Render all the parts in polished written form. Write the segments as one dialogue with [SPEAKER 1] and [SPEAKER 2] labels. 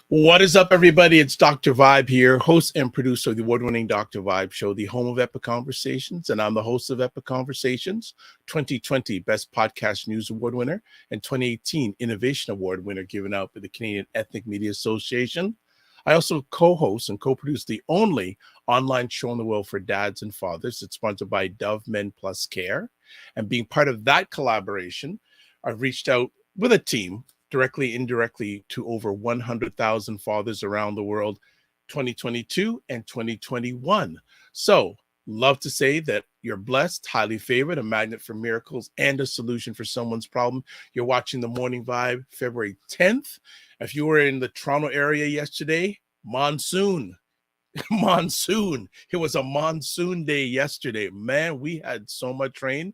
[SPEAKER 1] What is up, everybody? It's Dr. Vibe here, host and producer of the award-winning Dr. Vibe Show, the home of Epic Conversations, and I'm the host of Epic Conversations, 2020 Best Podcast News Award winner, and 2018 Innovation Award winner given out by the Canadian Ethnic Media Association. I also co-host and co-produce the only online show in the world for dads and fathers. It's sponsored by Dove Men Plus Care. And being part of that collaboration, I've reached out with a team directly, indirectly, to over 100,000 fathers around the world, 2022 and 2021. So, love to say that you're blessed, highly favored, a magnet for miracles, and a solution for someone's problem. You're watching The Morning Vibe, February 10th. If you were in the Toronto area yesterday, monsoon. Monsoon. It was a monsoon day yesterday. Man, we had so much rain.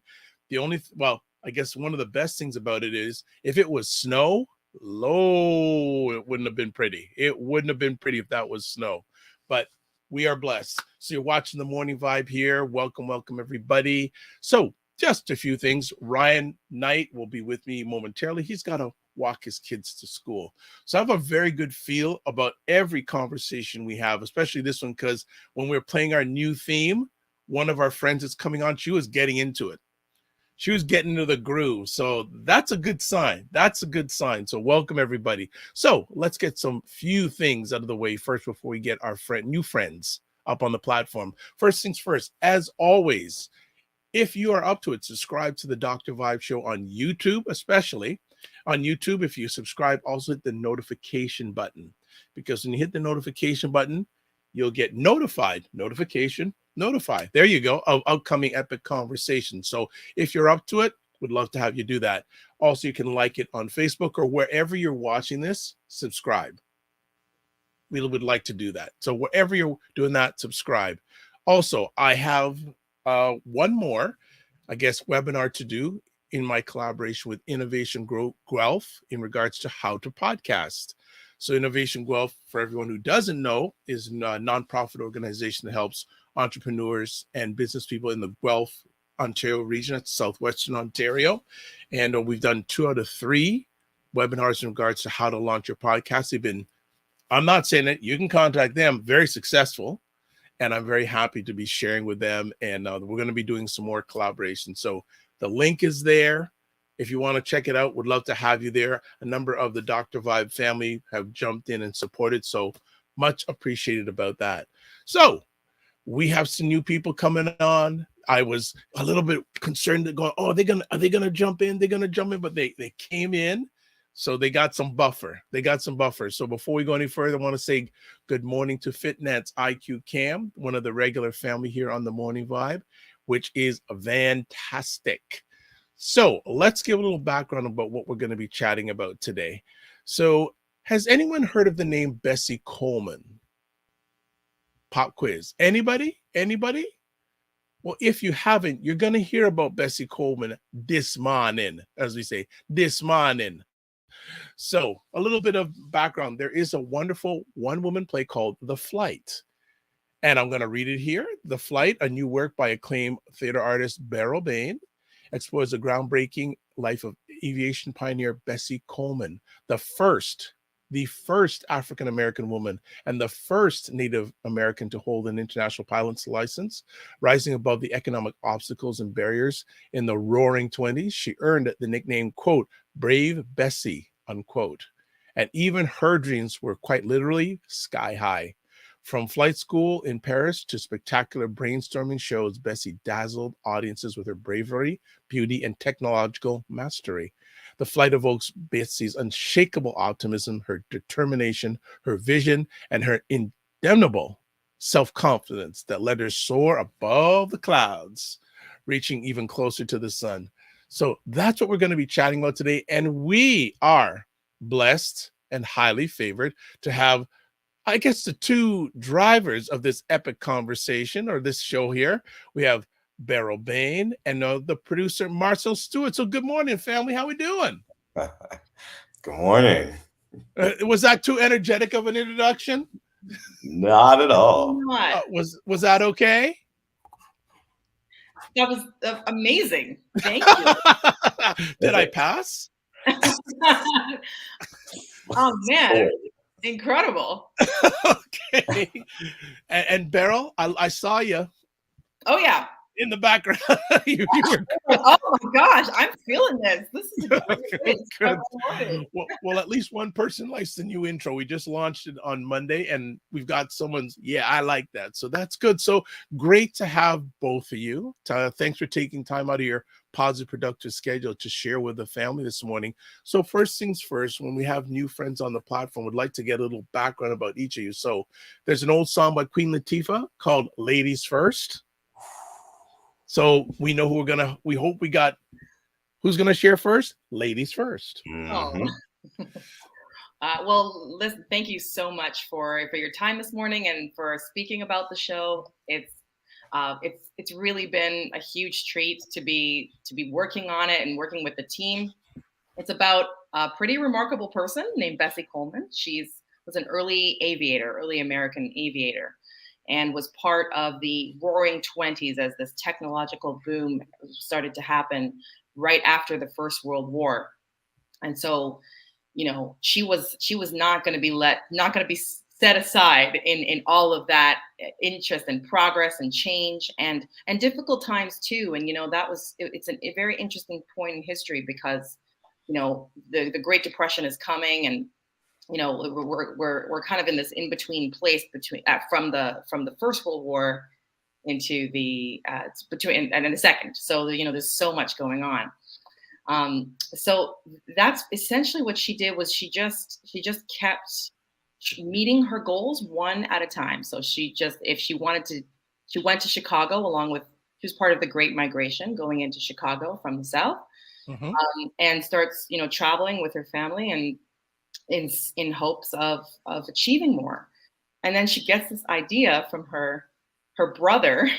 [SPEAKER 1] I guess one of the best things about it is if it was snow, it wouldn't have been pretty. It wouldn't have been pretty if that was snow, but we are blessed. So you're watching The Morning Vibe here. Welcome, everybody. So just a few things. Ryan Knight will be with me momentarily. He's got to walk his kids to school. So I have a very good feel about every conversation we have, especially this one, because when we're playing our new theme, one of our friends is coming on. She was getting into it. She was getting into the groove. So that's a good sign. So welcome, everybody. So let's get some few things out of the way first before we get our new friends up on the platform. First things first, as always, if you are up to it, subscribe to the Dr. Vibe Show on YouTube, especially on YouTube. If you subscribe, also hit the notification button, because when you hit the notification button, you'll get notified. Notify. There you go, of upcoming Epic Conversations. So if you're up to it, would love to have you do that. Also, you can like it on Facebook or wherever you're watching this, subscribe. We would like to do that. So wherever you're doing that, subscribe. Also, I have one more, webinar to do in my collaboration with Innovation Guelph in regards to how to podcast. So Innovation Guelph, for everyone who doesn't know, is a nonprofit organization that helps entrepreneurs and business people in the Guelph, Ontario region. It's southwestern Ontario. And we've done 2 out of 3 webinars in regards to how to launch your podcast. I'm not saying it, you can contact them, very successful. And I'm very happy to be sharing with them. And we're going to be doing some more collaboration. So the link is there. If you want to check it out, would love to have you there. A number of the Dr. Vibe family have jumped in and supported. So much appreciated about that. So we have some new people coming on. I was a little bit concerned that are they gonna jump in? They're gonna jump in, but they came in, so they got some buffer. So before we go any further, I want to say good morning to FitNet's IQ Cam, one of the regular family here on The Morning Vibe, which is fantastic. So let's give a little background about what we're going to be chatting about today. So has anyone heard of the name Bessie Coleman? Pop quiz. Anybody? Well, if you haven't, you're going to hear about Bessie Coleman this morning, as we say, this morning. So a little bit of background. There is a wonderful one-woman play called The Flight. And I'm going to read it here. The Flight, a new work by acclaimed theater artist Beryl Bain, explores the groundbreaking life of aviation pioneer Bessie Coleman, the first African-American woman and the first Native American to hold an international pilot's license. Rising above the economic obstacles and barriers in the roaring 20s, she earned the nickname, quote, Brave Bessie, unquote. And even her dreams were quite literally sky high. From flight school in Paris to spectacular brainstorming shows, Bessie dazzled audiences with her bravery, beauty, and technological mastery. The Flight evokes Bessie's unshakable optimism, her determination, her vision, and her indomitable self-confidence that let her soar above the clouds, reaching even closer to the sun. So that's what we're going to be chatting about today. And we are blessed and highly favored to have, I guess, the two drivers of this epic conversation or this show here. We have Beryl Bain and the producer Marcel Stewart. So good morning, family. How we doing?
[SPEAKER 2] Good morning.
[SPEAKER 1] Was that too energetic of an introduction?
[SPEAKER 2] Not at all.
[SPEAKER 1] Was that okay?
[SPEAKER 3] That was amazing. Thank you.
[SPEAKER 1] Did I pass?
[SPEAKER 3] Oh man, incredible.
[SPEAKER 1] Okay. And Beryl, I saw you.
[SPEAKER 3] Oh yeah.
[SPEAKER 1] In the background. you were...
[SPEAKER 3] Oh my gosh, I'm feeling this. This is
[SPEAKER 1] good. Well, at least one person likes the new intro. We just launched it on Monday and we've got someone's, yeah, I like that. So that's good. So great to have both of you. Thanks for taking time out of your positive, productive schedule to share with the family this morning. So first things first, when we have new friends on the platform, we'd like to get a little background about each of you. So there's an old song by Queen Latifah called Ladies First. So we know we hope we got who's going to share first? Ladies first.
[SPEAKER 3] Mm-hmm. Well, listen, thank you so much for your time this morning and for speaking about the show. It's really been a huge treat to be working on it and working with the team. It's about a pretty remarkable person named Bessie Coleman. Was an early American aviator, and was part of the roaring 20s as this technological boom started to happen right after the First World War. And so, she was not going to be set aside in all of that interest and progress and change and difficult times too. And, it's a very interesting point in history because, the Great Depression is coming, and we're kind of in this in-between place from the First World War into the between and the second. So there's so much going on. So that's essentially what she did. Was she just kept meeting her goals one at a time. So she went to Chicago she was part of the Great Migration going into Chicago from the South, and starts traveling with her family and in hopes of achieving more. And then she gets this idea from her brother,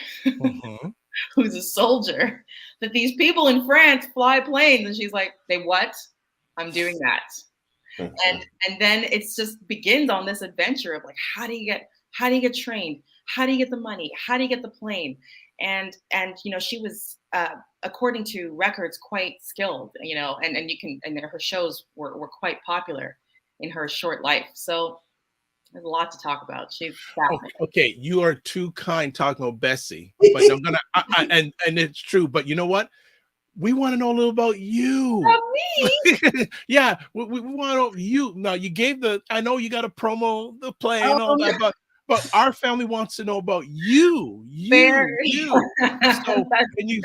[SPEAKER 3] who's a soldier, that these people in France fly planes. And she's like, they what? I'm doing that. And then it's just begins on this adventure of like, how do you get trained? How do you get the money? How do you get the plane? And she was, according to records, quite skilled, and her shows were quite popular in her short life. So there's a lot to talk about. She's fascinating.
[SPEAKER 1] Okay, you are too kind talking about Bessie, but I'm gonna and it's true. But you know what? We want to know a little about you.
[SPEAKER 3] About me?
[SPEAKER 1] Yeah, we want to know you. Now you gave I know you got to promo the play and all that, but our family wants to know about you. You. So can you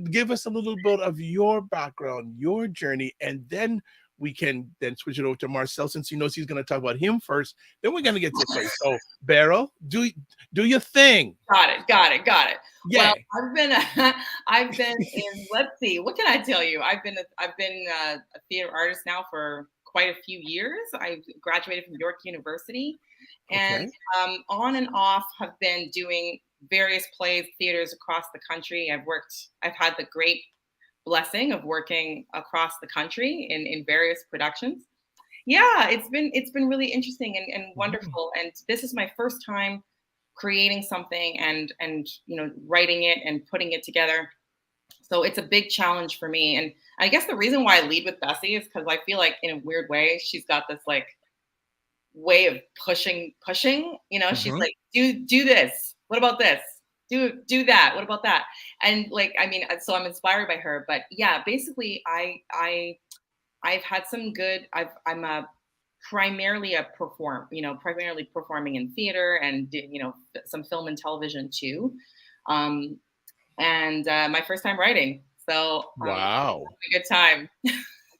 [SPEAKER 1] give us a little bit of your background, your journey, and then we can switch it over to Marcel, since he knows he's going to talk about him first. Then we're going to get to play. So, Beryl, do your thing.
[SPEAKER 3] Got it.
[SPEAKER 1] Yeah.
[SPEAKER 3] Well, I've been in. Let's see, what can I tell you? I've been a theater artist now for quite a few years. I graduated from York University, and on and off have been doing various plays, theaters across the country. I've had the great blessing of working across the country in various productions. Yeah, it's been really interesting and wonderful. And this is my first time creating something and writing it and putting it together. So it's a big challenge for me. And I guess the reason why I lead with Bessie is because I feel like in a weird way, she's got this like way of pushing. She's like, do this. What about this? Do that. What about that? And so I'm inspired by her. But yeah, basically I've had some good. I'm primarily performing in theater and some film and television too. And my first time writing. So
[SPEAKER 1] wow,
[SPEAKER 3] a good time.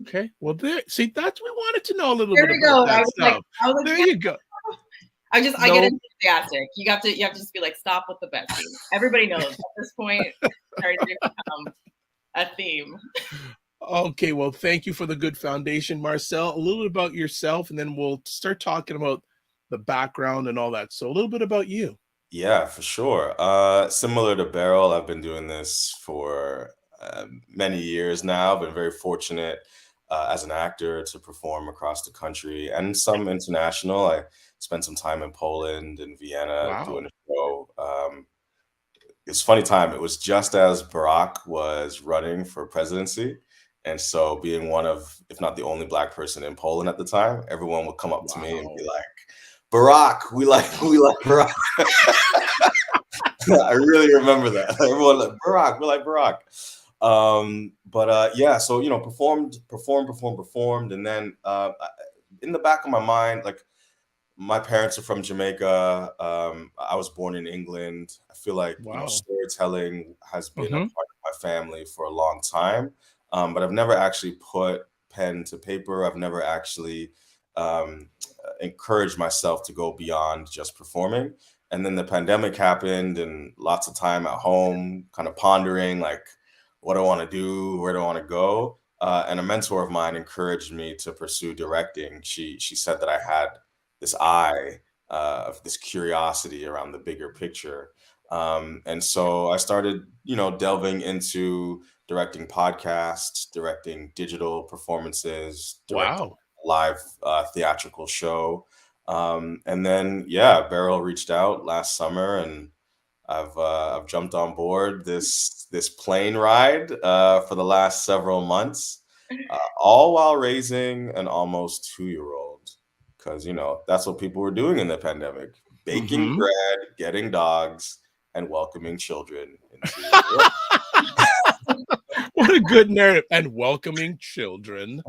[SPEAKER 1] Okay, well that's we wanted to know a little bit about that stuff. There you go.
[SPEAKER 3] I get enthusiastic. You have to just be like, stop with the Bessie. Everybody knows at this point. Starting to become a theme.
[SPEAKER 1] Okay, well, thank you for the good foundation, Marcel. A little bit about yourself, and then we'll start talking about the background and all that. So a little bit about you.
[SPEAKER 2] Yeah, for sure. Similar to Beryl, I've been doing this for many years now. Been very fortunate as an actor to perform across the country and some international. I spent some time in Poland and Vienna doing
[SPEAKER 1] Wow.
[SPEAKER 2] a show. It's a funny time. It was just as Barack was running for presidency. And so being one of, if not the only black person in Poland at the time, everyone would come up to me and be
[SPEAKER 1] Wow.
[SPEAKER 2] like, Barack, we like Barack. I really remember that. Everyone like Barack, we like Barack. Yeah, so performed, and then in the back of my mind, like my parents are from Jamaica. I was born in England. I feel like
[SPEAKER 1] Wow.
[SPEAKER 2] storytelling has been a
[SPEAKER 1] Hmm.
[SPEAKER 2] part of my family for a long time, but I've never actually put pen to paper. I've never actually encouraged myself to go beyond just performing. And then the pandemic happened, and lots of time at home, kind of pondering like, what do I want to do? Where do I want to go? And a mentor of mine encouraged me to pursue directing. She said that I had this eye of this curiosity around the bigger picture. And so I started, delving into directing podcasts, directing digital performances, directing
[SPEAKER 1] Wow.
[SPEAKER 2] a live theatrical show. And then, yeah, Beryl reached out last summer, and I've jumped on board this plane ride for the last several months, all while raising an almost 2-year-old. Because that's what people were doing in the pandemic: baking
[SPEAKER 1] Hmm.
[SPEAKER 2] bread, getting dogs, and welcoming children into the world.
[SPEAKER 1] What a good narrative. And welcoming children.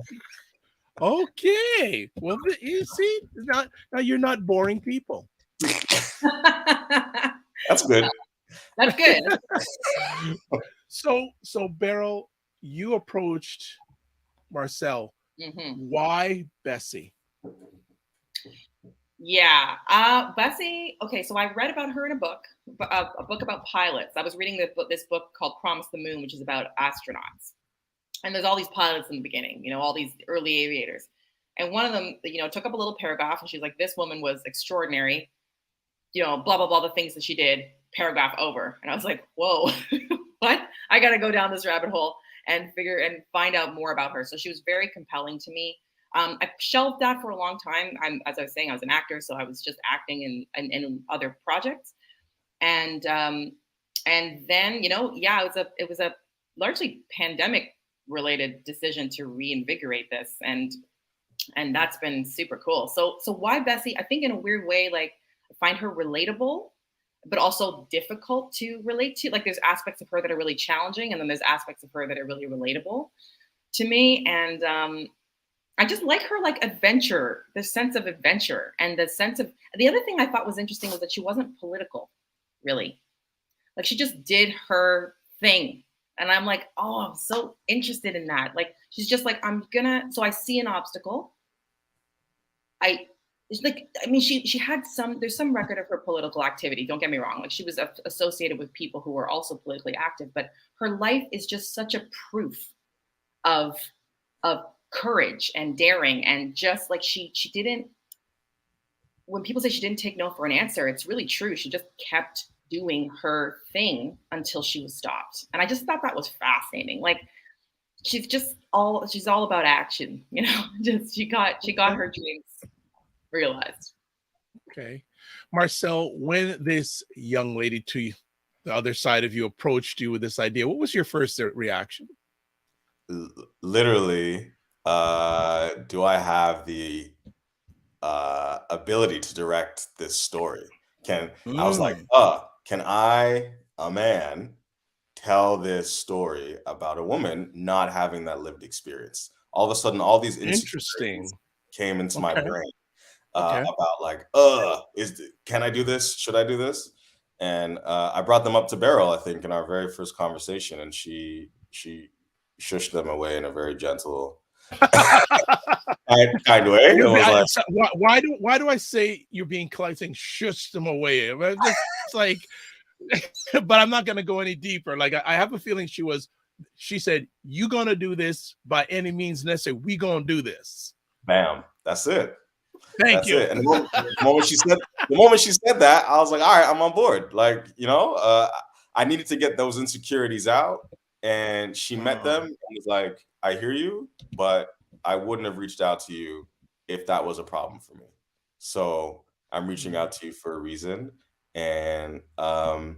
[SPEAKER 1] Okay. Well, you see, now you're not boring people.
[SPEAKER 2] That's good.
[SPEAKER 3] That's good.
[SPEAKER 1] So Beryl, you approached Marcel.
[SPEAKER 3] Hmm.
[SPEAKER 1] Why Bessie?
[SPEAKER 3] Yeah. Bessie, okay, so I read about her in a book about pilots. I was reading this book called Promise the Moon, which is about astronauts. And there's all these pilots in the beginning, all these early aviators. And one of them, took up a little paragraph, and she's like, this woman was extraordinary, blah, blah, blah, the things that she did, paragraph over. And I was like, whoa, what? I got to go down this rabbit hole and find out more about her. So she was very compelling to me. I shelved that for a long time. As I was saying, I was an actor, so I was just acting in other projects. And then, yeah, it was a largely pandemic related decision to reinvigorate this, and that's been super cool. So why Bessie? I think in a weird way, like, I find her relatable, but also difficult to relate to. Like, there's aspects of her that are really challenging, and then there's aspects of her that are really relatable to me. And I just like her, like, adventure, the sense of adventure, and the other thing I thought was interesting was that she wasn't political, really. Like, she just did her thing. And I'm like, oh, I'm so interested in that. Like, she's just like, so I see an obstacle. It's like, I mean, she had there's some record of her political activity. Don't get me wrong. Like, she was associated with people who were also politically active, but her life is just such a proof of, of courage and daring. And just like, she didn't, when people say she didn't take no for an answer, it's really true. She just kept doing her thing until she was stopped. And I just thought that was fascinating. Like, she's all about action, just she got her dreams realized.
[SPEAKER 1] Okay. Marcel, when this young lady to the other side of you approached you with this idea, what was your first reaction?
[SPEAKER 2] Literally, do I have the ability to direct this story? I was like,
[SPEAKER 1] Mm,
[SPEAKER 2] can I, a man, tell this story about a woman not having that lived experience? All of a sudden, all these insecurities
[SPEAKER 1] interesting.
[SPEAKER 2] came into my
[SPEAKER 1] Okay.
[SPEAKER 2] brain
[SPEAKER 1] Okay.
[SPEAKER 2] about like, can I do this? Should I do this? And I brought them up to Beryl, I think, in our very first conversation, and she shushed them away in a very gentle, kind way. And was like,
[SPEAKER 1] Why do I say you're being collecting? Shush them away. It's like, but I'm not going to go any deeper. Like, I have a feeling she was She said, "You gonna do this by any means necessary. We gonna do this."
[SPEAKER 2] Bam. That's it.
[SPEAKER 1] Thank
[SPEAKER 2] That's
[SPEAKER 1] you.
[SPEAKER 2] it. And the moment she said that, I was like, all right, I'm on board. Like, I needed to get those insecurities out. And she met them and was like, I hear you, but I wouldn't have reached out to you if that was a problem for me. So I'm reaching out to you for a reason. And I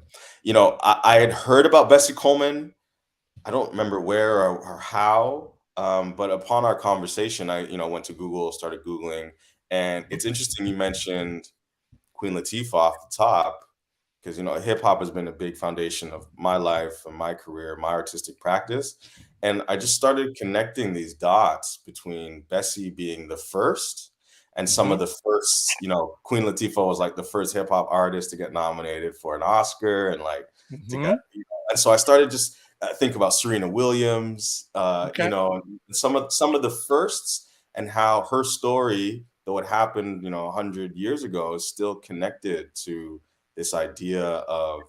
[SPEAKER 2] had heard about Bessie Coleman. I don't remember where or how, but upon our conversation, I went to Google, started Googling, and it's interesting you mentioned Queen Latifah off the top because hip hop has been a big foundation of my life and my career, my artistic practice, and I just started connecting these dots between Bessie being the first and some of the first. Queen Latifah was like the first hip hop artist to get nominated for an Oscar, and like to get, and so I started just think about Serena Williams,
[SPEAKER 1] Okay.
[SPEAKER 2] some of the firsts, and how her story, though it happened 100 years ago, is still connected to this idea of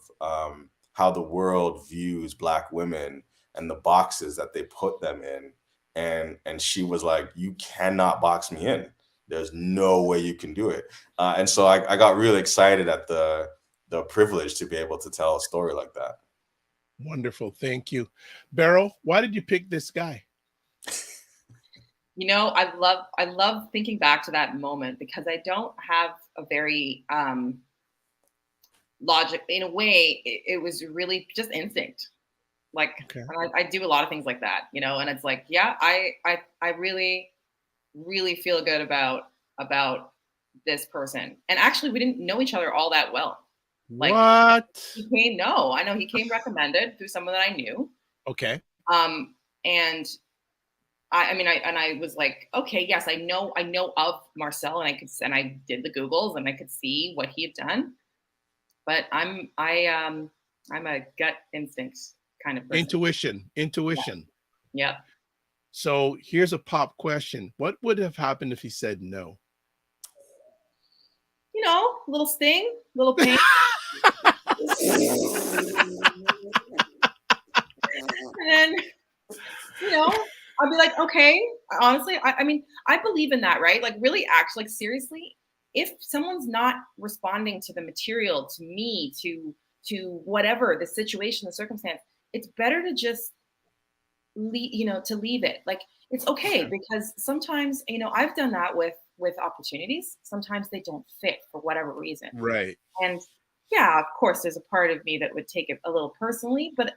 [SPEAKER 2] how the world views Black women and the boxes that they put them in. And she was like, you cannot box me in. There's no way you can do it. And so I got really excited at the privilege to be able to tell a story like that.
[SPEAKER 1] Wonderful. Thank you. Beryl, why did you pick this guy?
[SPEAKER 3] I love thinking back to that moment because I don't have a very logic. In a way, it was really just instinct. Like,
[SPEAKER 1] Okay.
[SPEAKER 3] I do a lot of things like that, and it's like, yeah, I really, really feel good about this person. And actually, we didn't know each other all that well. Like,
[SPEAKER 1] What?
[SPEAKER 3] I know he came recommended through someone that I knew.
[SPEAKER 1] Okay.
[SPEAKER 3] And I was like, okay, yes, I know of Marcel, and I did the Googles and I could see what he had done. But I'm a gut instinct kind of person.
[SPEAKER 1] Intuition.
[SPEAKER 3] Yeah.
[SPEAKER 1] So here's a pop question. What would have happened if he said no?
[SPEAKER 3] Little sting, little pain. And then, I'll be like, okay, honestly, I believe in that, right? Like, really act, like, seriously, if someone's not responding to the material, to me, to whatever the situation, the circumstance, it's better to just leave it. Like, it's okay, because sometimes, I've done that with opportunities. Sometimes they don't fit for whatever reason.
[SPEAKER 1] Right.
[SPEAKER 3] And yeah, of course, there's a part of me that would take it a little personally, but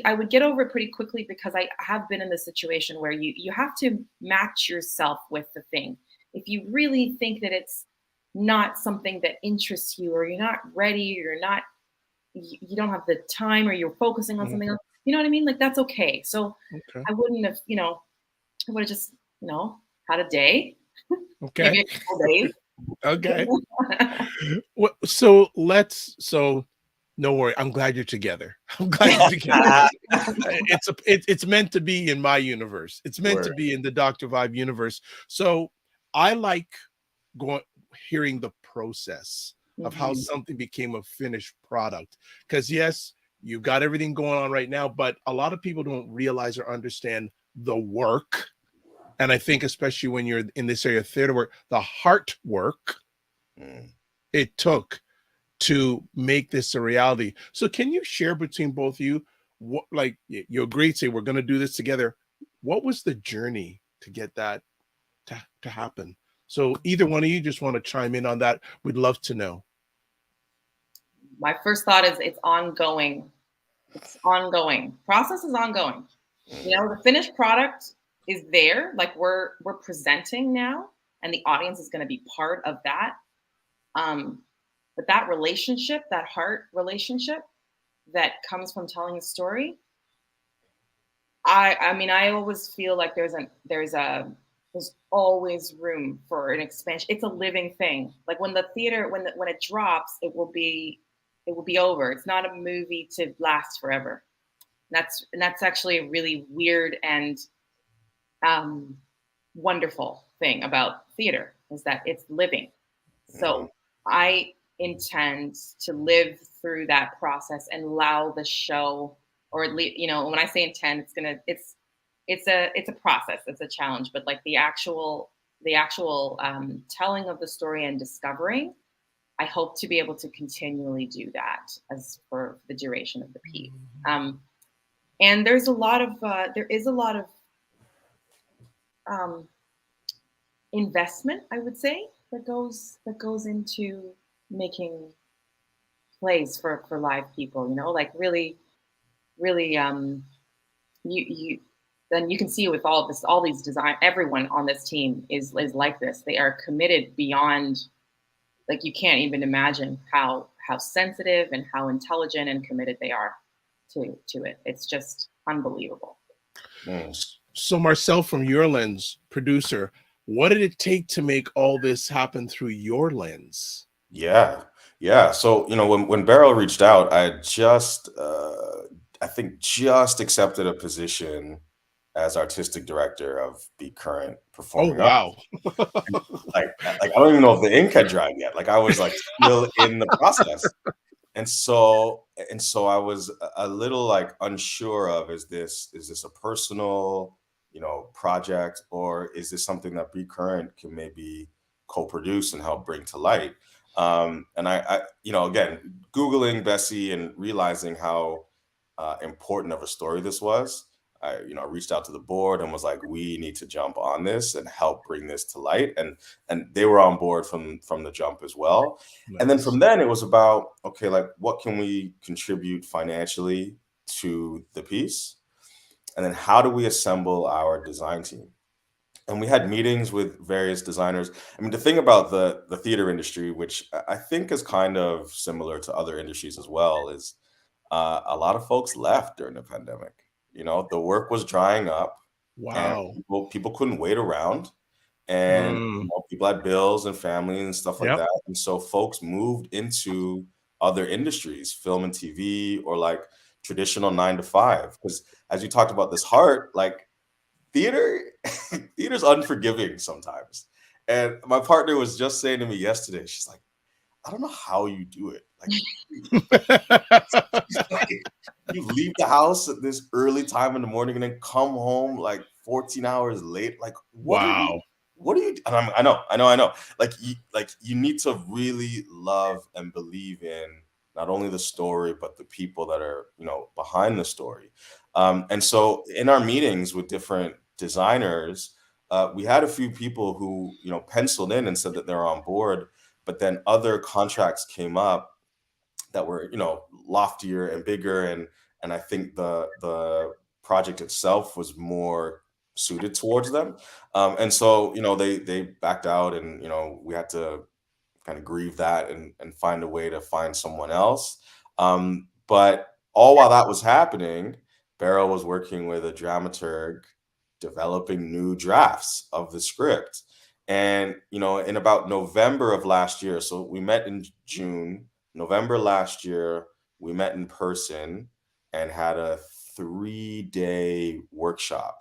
[SPEAKER 3] I would get over it pretty quickly because I have been in the situation where you have to match yourself with the thing. If you really think that it's not something that interests you, or you're not ready, or you don't have the time, or you're focusing on something else, you know what I mean? Like, that's okay. So
[SPEAKER 1] Okay.
[SPEAKER 3] I wouldn't have, I would have just, had a day.
[SPEAKER 1] Okay.
[SPEAKER 3] Maybe a couple days.
[SPEAKER 1] Okay. So no worry. I'm glad you're together. I'm glad you're together. It's meant to be in my universe. It's meant to be in the Dr. Vibe universe. So I like hearing the process of how something became a finished product. Because yes, you've got everything going on right now, but a lot of people don't realize or understand the work. And I think especially when you're in this area of theater work, the heart work it took to make this a reality. So can you share between both of you, what, like, you agreed, say we're going to do this together. What was the journey to get that to happen? So either one of you just want to chime in on that. We'd love to know.
[SPEAKER 3] My first thought is it's ongoing. It's ongoing. Process is ongoing. The finished product is there. Like, we're presenting now, and the audience is going to be part of that. But that relationship, that heart relationship that comes from telling a story, I always feel like there's always room for an expansion. It's a living thing. Like, when the theater, when it drops, it will be over. It's not a movie to last forever. That's actually a really weird and wonderful thing about theater, is that it's living. So I intend to live through that process and allow the show or at least, when I say intent, it's a process, it's a challenge, but like the actual telling of the story and discovering, I hope to be able to continually do that as for the duration of the piece. And there is a lot of investment, I would say, that goes into making plays for live people. Like really, really, you then you can see with all these design, everyone on this team is like this. They are committed beyond, like, you can't even imagine how sensitive and how intelligent and committed they are to it. It's just unbelievable.
[SPEAKER 1] So Marcel, from your lens, producer, what did it take to make all this happen through your lens?
[SPEAKER 2] Yeah. So, when Beryl reached out, I just, I think, just accepted a position as artistic director of the current
[SPEAKER 1] Oh,
[SPEAKER 2] performing arts.
[SPEAKER 1] wow.
[SPEAKER 2] Like I don't even know if the ink had dried yet. Like I was like still in the process. And so I was a little like unsure of, is this a personal, project, or is this something that Be Current can maybe co-produce and help bring to light? And I again, Googling Bessie and realizing how important of a story this was, I reached out to the board and was like, we need to jump on this and help bring this to light. And they were on board from the jump as well. And then from then it was about, okay, like what can we contribute financially to the piece? And then how do we assemble our design team? And we had meetings with various designers. I mean, the thing about the theater industry, which I think is kind of similar to other industries as well, is a lot of folks left during the pandemic. The work was drying up, and
[SPEAKER 1] Wow.
[SPEAKER 2] people couldn't wait around, and people had bills and family and stuff like
[SPEAKER 1] Yep.
[SPEAKER 2] that. And so folks moved into other industries, film and TV, or like traditional 9 to 5. Because as you talked about this heart, like theater's unforgiving sometimes. And my partner was just saying to me yesterday, she's like, I don't know how you do it. Like, you leave the house at this early time in the morning and then come home like 14 hours late. Like,
[SPEAKER 1] Wow.
[SPEAKER 2] what do you? And I know. Like you need to really love and believe in not only the story but the people that are behind the story. And so in our meetings with different designers, we had a few people who penciled in and said that they're on board, but then other contracts came up that were loftier and bigger, and I think the project itself was more suited towards them, and so they backed out, and we had to kind of grieve that and find a way to find someone else. But all while that was happening, Beryl was working with a dramaturg developing new drafts of the script. And in about November of last year, so we met in June, November last year, we met in person and had a 3-day workshop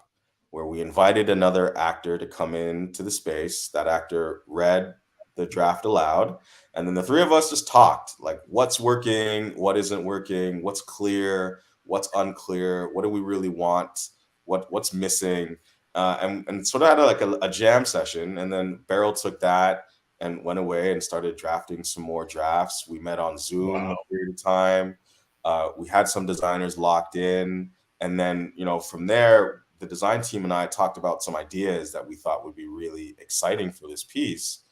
[SPEAKER 2] where we invited another actor to come into the space. That actor read the draft aloud, and then the three of us just talked, like, what's working, what isn't working, what's clear, what's unclear, what do we really want, what's missing, and sort of had like a jam session. And then Beryl took that and went away and started drafting some more drafts. We met on Zoom
[SPEAKER 1] Wow.
[SPEAKER 2] a period of time. We had some designers locked in, and then from there, the design team and I talked about some ideas that we thought would be really exciting for this piece.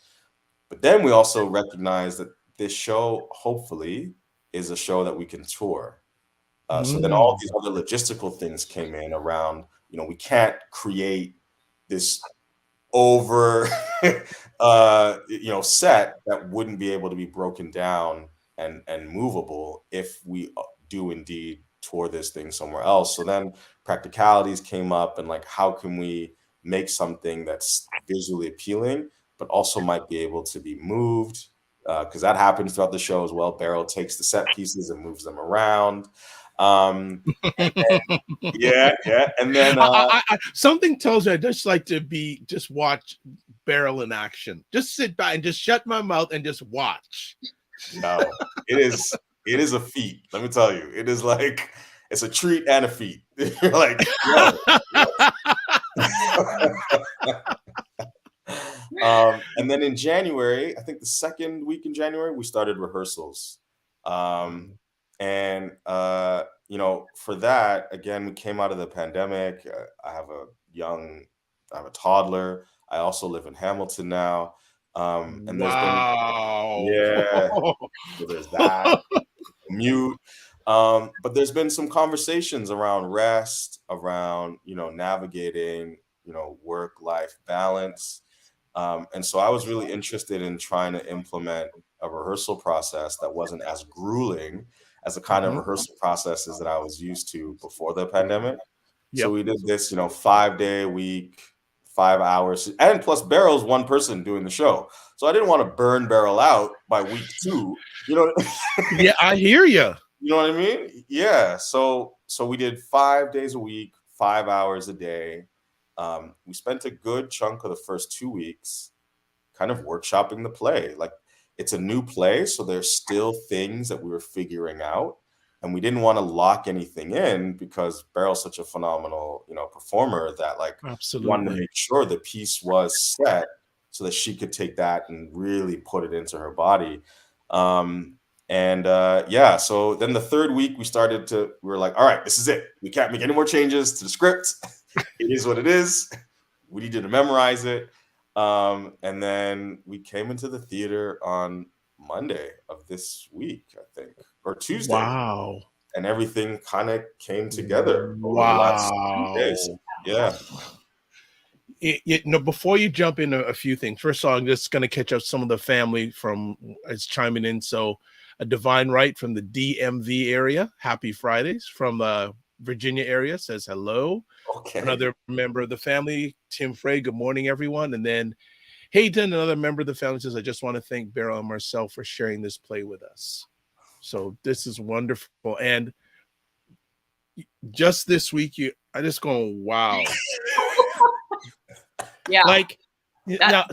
[SPEAKER 2] But then we also recognized that this show, hopefully, is a show that we can tour. So then all these other logistical things came in around, we can't create this over, set that wouldn't be able to be broken down and movable if we do indeed tour this thing somewhere else. So then practicalities came up, and like, how can we make something that's visually appealing, but also might be able to be moved? Because that happens throughout the show as well. Beryl takes the set pieces and moves them around. And then, yeah. And then
[SPEAKER 1] Something tells me I just like to just watch Beryl in action. Just sit back and just shut my mouth and just watch.
[SPEAKER 2] no, it is a feat. Let me tell you, it is like, it's a treat and a feat. You're like, yo, and then in January, I think the second week in January, we started rehearsals. And for that, again, we came out of the pandemic. I have a toddler. I also live in Hamilton now. And there's been,
[SPEAKER 1] Wow.
[SPEAKER 2] yeah, so there's that commute. But there's been some conversations around rest, around, navigating, work-life balance. And so I was really interested in trying to implement a rehearsal process that wasn't as grueling as the kind of rehearsal processes that I was used to before the pandemic. So
[SPEAKER 1] Yep.
[SPEAKER 2] we did this, 5-day a week, 5 hours, and plus Barrel's one person doing the show. So I didn't want to burn Barrel out by week 2.
[SPEAKER 1] Yeah, I hear you.
[SPEAKER 2] You know what I mean? Yeah. So we did 5 days a week, 5 hours a day. We spent a good chunk of the first 2 weeks kind of workshopping the play. Like, it's a new play, so there's still things that we were figuring out, and we didn't want to lock anything in because Beryl's such a phenomenal, performer that we wanted to
[SPEAKER 1] Absolutely.
[SPEAKER 2] make sure the piece was set so that she could take that and really put it into her body. So then the third week we were like, all right, this is it. We can't make any more changes to the script. It is what it is. We needed to memorize it. And then we came into the theater on Monday of this week, I think, or Tuesday.
[SPEAKER 1] Wow.
[SPEAKER 2] And everything kind of came together over the last few days. Yeah.
[SPEAKER 1] Before you jump into a few things, first of all, I'm just going to catch up some of the family is chiming in. So a Divine Right from the DMV area. Happy Fridays. From Virginia area says hello.
[SPEAKER 2] Okay.
[SPEAKER 1] Another member of the family, Tim Fray. Good morning, everyone. And then Hayden, another member of the family, says, I just want to thank Beryl and Marcel for sharing this play with us. So this is wonderful. And just this week, I just going, wow.
[SPEAKER 3] Yeah.
[SPEAKER 1] Now,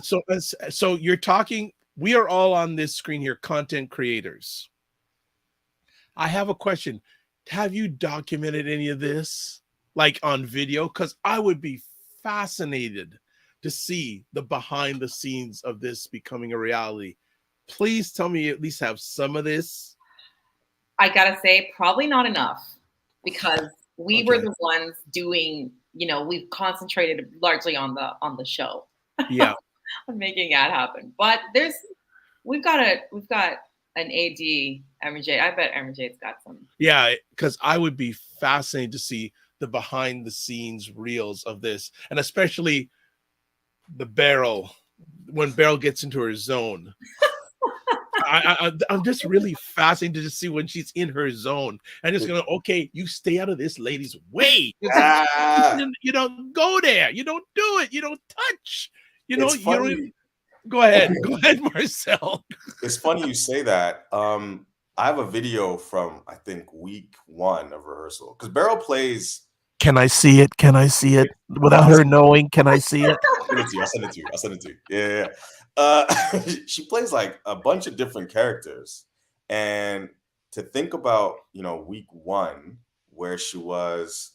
[SPEAKER 1] so you're talking, we are all on this screen here, content creators. I have a question. Have you documented any of this, on video? Because I would be fascinated to see the behind the scenes of this becoming a reality. Please tell me you at least have some of this.
[SPEAKER 3] I gotta say, probably not enough, because we were the ones doing, we've concentrated largely on the show.
[SPEAKER 1] Yeah.
[SPEAKER 3] On making that happen. But we've got an AD, MJ. I bet MJ's got some.
[SPEAKER 1] Yeah, because I would be fascinated to see the behind the scenes reels of this, and especially the Beryl, when Beryl gets into her zone. I'm just really fascinated to see when she's in her zone. I'm just going, okay, you stay out of this lady's way. You don't go there. You don't do it. You don't touch. You don't even... Go ahead, Marcel.
[SPEAKER 2] It's funny you say that. I have a video from, I think, week 1 of rehearsal, because Beryl plays.
[SPEAKER 1] Can I see it? Can I see it without her knowing? Can I see it?
[SPEAKER 2] I'll send it to you. Yeah. She plays a bunch of different characters, and to think about, week 1 where she was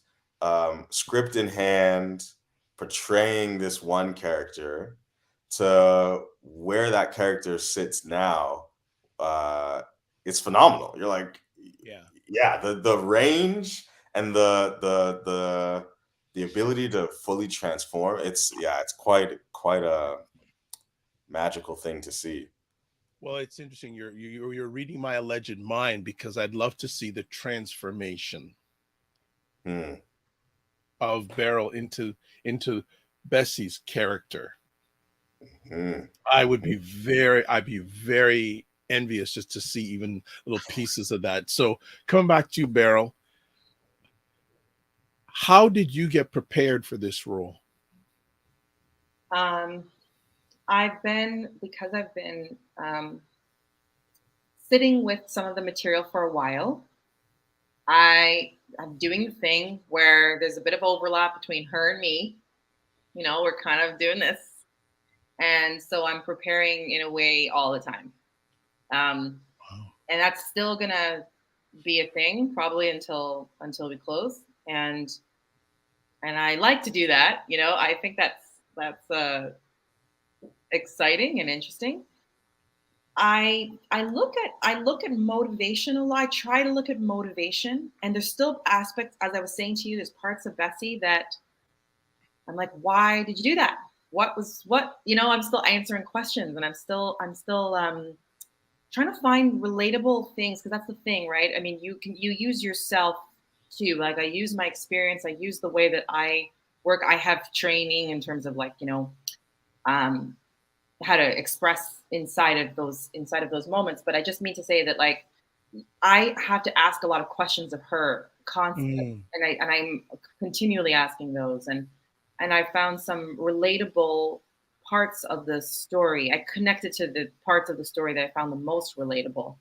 [SPEAKER 2] script in hand, portraying this one character, to where that character sits now, it's phenomenal. You're like, the range and the ability to fully transform. It's quite a magical thing to see.
[SPEAKER 1] Well, it's interesting. You're reading my alleged mind, because I'd love to see the transformation of Beryl into Bessie's character. I'd be very envious just to see even little pieces of that. So coming back to you, Beryl, how did you get prepared for this role?
[SPEAKER 3] I've been sitting with some of the material for a while. I'm doing the thing where there's a bit of overlap between her and me. We're kind of doing this. And so I'm preparing in a way all the time. And that's still gonna be a thing probably until we close, and I like to do that. I think that's exciting and interesting. I look at motivation a lot. I try to look at motivation, and there's still aspects, as I was saying to you, there's parts of Bessie that I'm like, why did you do that? I'm still answering questions, and I'm still trying to find relatable things, because that's the thing, right? I mean, you use yourself too. Like, I use my experience, I use the way that I work. I have training in terms of, like, um, how to express inside of those moments. But I just mean to say that, like, I have to ask a lot of questions of her constantly,
[SPEAKER 1] Mm.
[SPEAKER 3] and I'm continually asking those, and I found some relatable parts of the story. I connected to the parts of the story that I found the most relatable,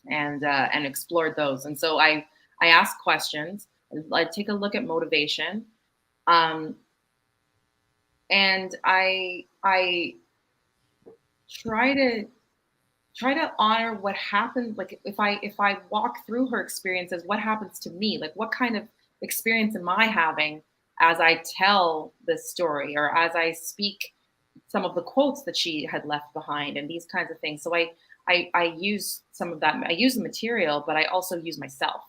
[SPEAKER 3] and explored those. And so I ask questions. I take a look at motivation, um, and I try to honor what happened. Like, if I walk through her experiences, what happens to me? Like, what kind of experience am I having as I tell this story, or as I speak some of the quotes that she had left behind, and these kinds of things. So I use some of that. I use the material, but I also use myself.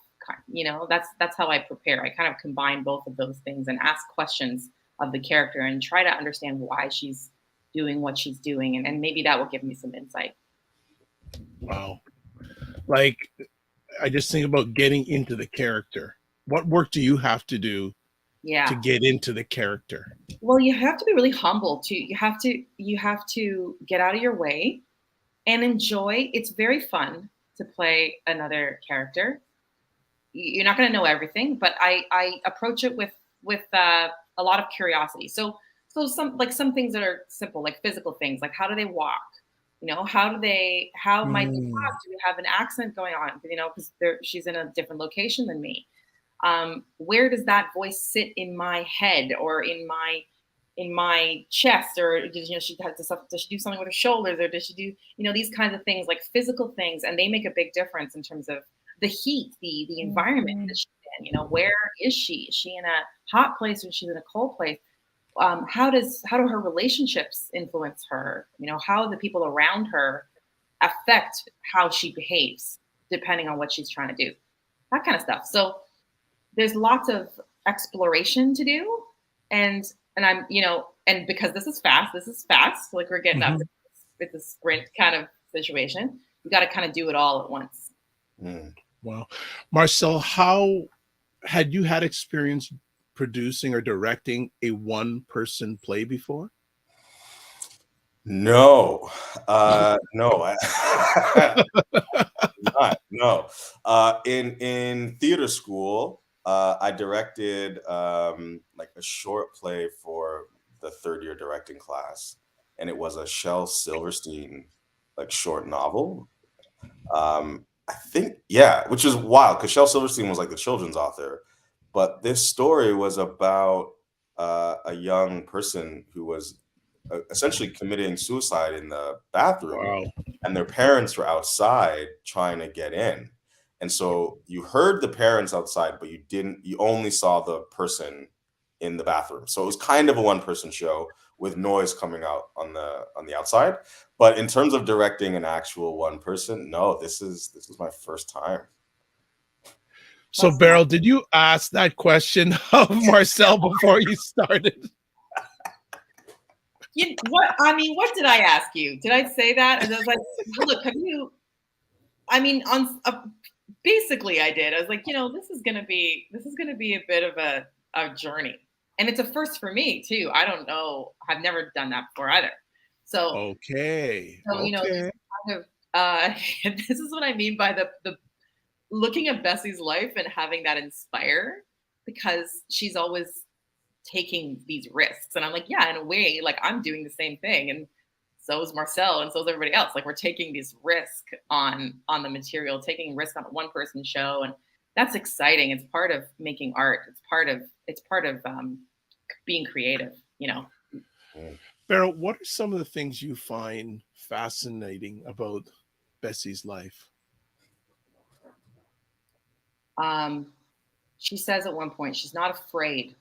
[SPEAKER 3] That's how I prepare. I kind of combine both of those things and ask questions of the character, and try to understand why she's doing what she's doing, and maybe that will give me some insight.
[SPEAKER 1] Wow. Like, I just think about getting into the character. What work do you have to do to
[SPEAKER 3] Yeah.
[SPEAKER 1] get into the character?
[SPEAKER 3] Well, you have to be really humble too. You have to get out of your way and enjoy. It's very fun to play another character. You're not going to know everything, but I approach it with a lot of curiosity. So some things that are simple, like physical things, like how do they walk? How might they
[SPEAKER 1] Mm.
[SPEAKER 3] talk? Do they have an accent going on? Because she's in a different location than me. Where does that voice sit in my head, or in my chest? Or does she do something with her shoulders, or does she do these kinds of things, like physical things, and they make a big difference in terms of the heat, the environment that she's in. Where is she? Is she in a hot place, or is she in a cold place? How do her relationships influence her? How the people around her affect how she behaves, depending on what she's trying to do. That kind of stuff. So there's lots of exploration to do, and and because this is fast, like, we're getting up.
[SPEAKER 1] Mhm.
[SPEAKER 3] It's a sprint kind of situation. You got to kind of do it all at once.
[SPEAKER 2] Mm.
[SPEAKER 1] Wow. Marcel, how had you had experience producing or directing a one-person play before?
[SPEAKER 2] No, no, not no. In theater school, I directed like a short play for the third year directing class, and it was a Shel Silverstein like short novel. I think, yeah, which is wild because Shel Silverstein was like the children's author, but this story was about a young person who was essentially committing suicide in the bathroom,
[SPEAKER 1] Wow.
[SPEAKER 2] and their parents were outside trying to get in. And so you heard the parents outside, but you only saw the person in the bathroom. So it was kind of a one-person show with noise coming out on the outside. But in terms of directing an actual one person, no, this is my first time.
[SPEAKER 1] So,
[SPEAKER 3] That's nice.
[SPEAKER 1] Beryl, did you ask that question of Marcel before you started?
[SPEAKER 3] What did I ask you? Did I say that? And I was like, look, have you? I mean, basically, I did. I was like, this is gonna be a bit of a journey, and it's a first for me too. I don't know. I've never done that before either. So,
[SPEAKER 1] Okay.
[SPEAKER 3] this
[SPEAKER 1] Okay.
[SPEAKER 3] is kind of this is what I mean by the looking at Bessie's life and having that inspire, because she's always taking these risks. And I'm like, yeah, in a way, like, I'm doing the same thing. And so is Marcel, and so is everybody else. Like, we're taking these risk on the material, taking risk on a one person show. And that's exciting. It's part of making art. It's part of being creative.
[SPEAKER 2] Mm.
[SPEAKER 1] Beryl, what are some of the things you find fascinating about Bessie's life?
[SPEAKER 3] She says at one point she's not afraid.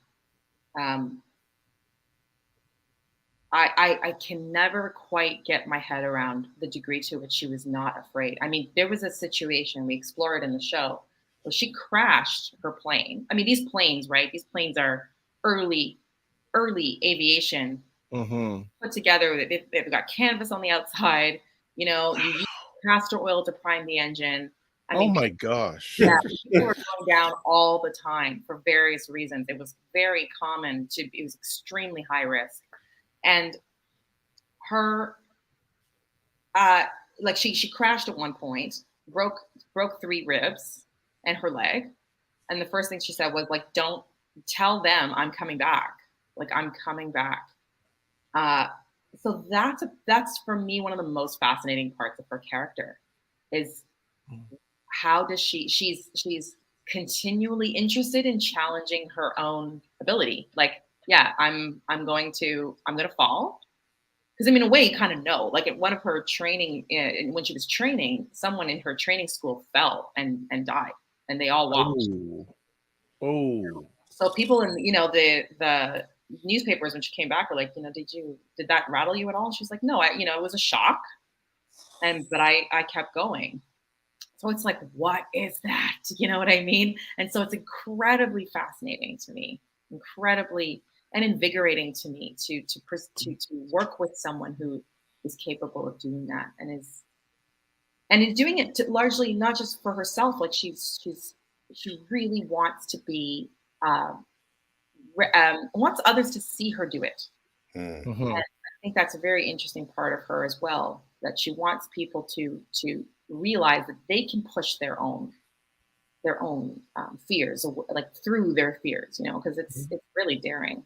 [SPEAKER 3] I can never quite get my head around the degree to which she was not afraid. I mean, there was a situation, we explore it in the show, where she crashed her plane. I mean, these planes, right? These planes are early aviation put together. They've got canvas on the outside. You know, you use castor oil to prime the engine. I mean,
[SPEAKER 1] my gosh.
[SPEAKER 3] yeah, people were going down all the time for various reasons. It was very common it was extremely high risk. And her, like she crashed at one point, broke 3 ribs and her leg. And the first thing she said was like, "Don't tell them I'm coming back. Like I'm coming back." So that's for me one of the most fascinating parts of her character is how does she's continually interested in challenging her own ability. Like, yeah, I'm going to fall. Because I mean, in a way, you kind of know. Like at one of her training, when she was training, someone in her training school fell and died, and they all watched.
[SPEAKER 1] Oh.
[SPEAKER 3] So people in the newspapers when she came back were like, did that rattle you at all? She's like, no, it was a shock, but I kept going. So it's like, what is that? You know what I mean? And so it's incredibly fascinating to me, incredibly and invigorating to me to work with someone who is capable of doing that and is doing it largely not just for herself. Like she really wants to be wants others to see her do it. And I think that's a very interesting part of her as well. That she wants people to realize that they can push their own fears, like through their fears, because it's really daring.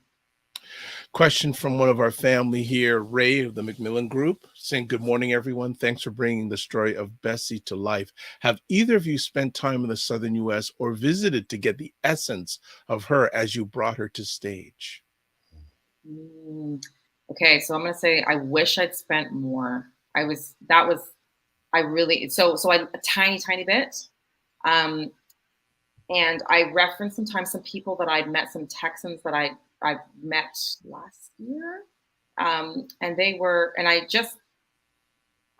[SPEAKER 1] Question from one of our family here, Ray of the Macmillan Group, saying, "Good morning, everyone. Thanks for bringing the story of Bessie to life. Have either of you spent time in the Southern U.S. or visited to get the essence of her as you brought her to stage?"
[SPEAKER 3] Okay, so I'm going to say I wish I'd spent more. A tiny bit. And I referenced sometimes some people that I'd met, some Texans that I met last year. And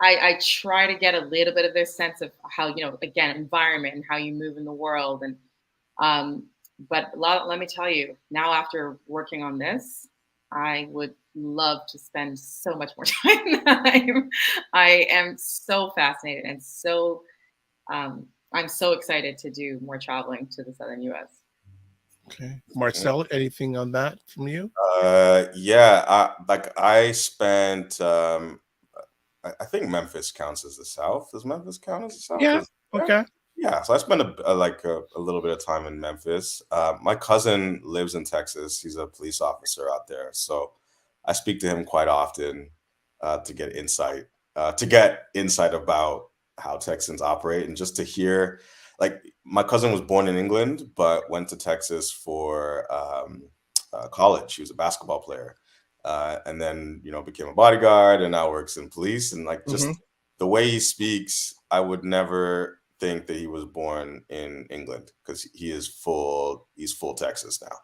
[SPEAKER 3] I try to get a little bit of their sense of how, again, environment and how you move in the world. And, but let me tell you, now after working on this, I would love to spend so much more time. I am so fascinated and so, I'm so excited to do more traveling to the Southern U.S.
[SPEAKER 1] Okay. Marcel, anything on that from you?
[SPEAKER 2] Yeah, I spent, I think Memphis counts as the South. Does Memphis count as the South?
[SPEAKER 1] Yeah. Okay.
[SPEAKER 2] Yeah, so I spent a little bit of time in Memphis. My cousin lives in Texas. He's a police officer out there. So I speak to him quite often to get insight about how Texans operate and just to hear, like my cousin was born in England, but went to Texas for college. He was a basketball player and then, became a bodyguard and now works in police. And like just the way he speaks, I would never think that he was born in England because he's full Texas now.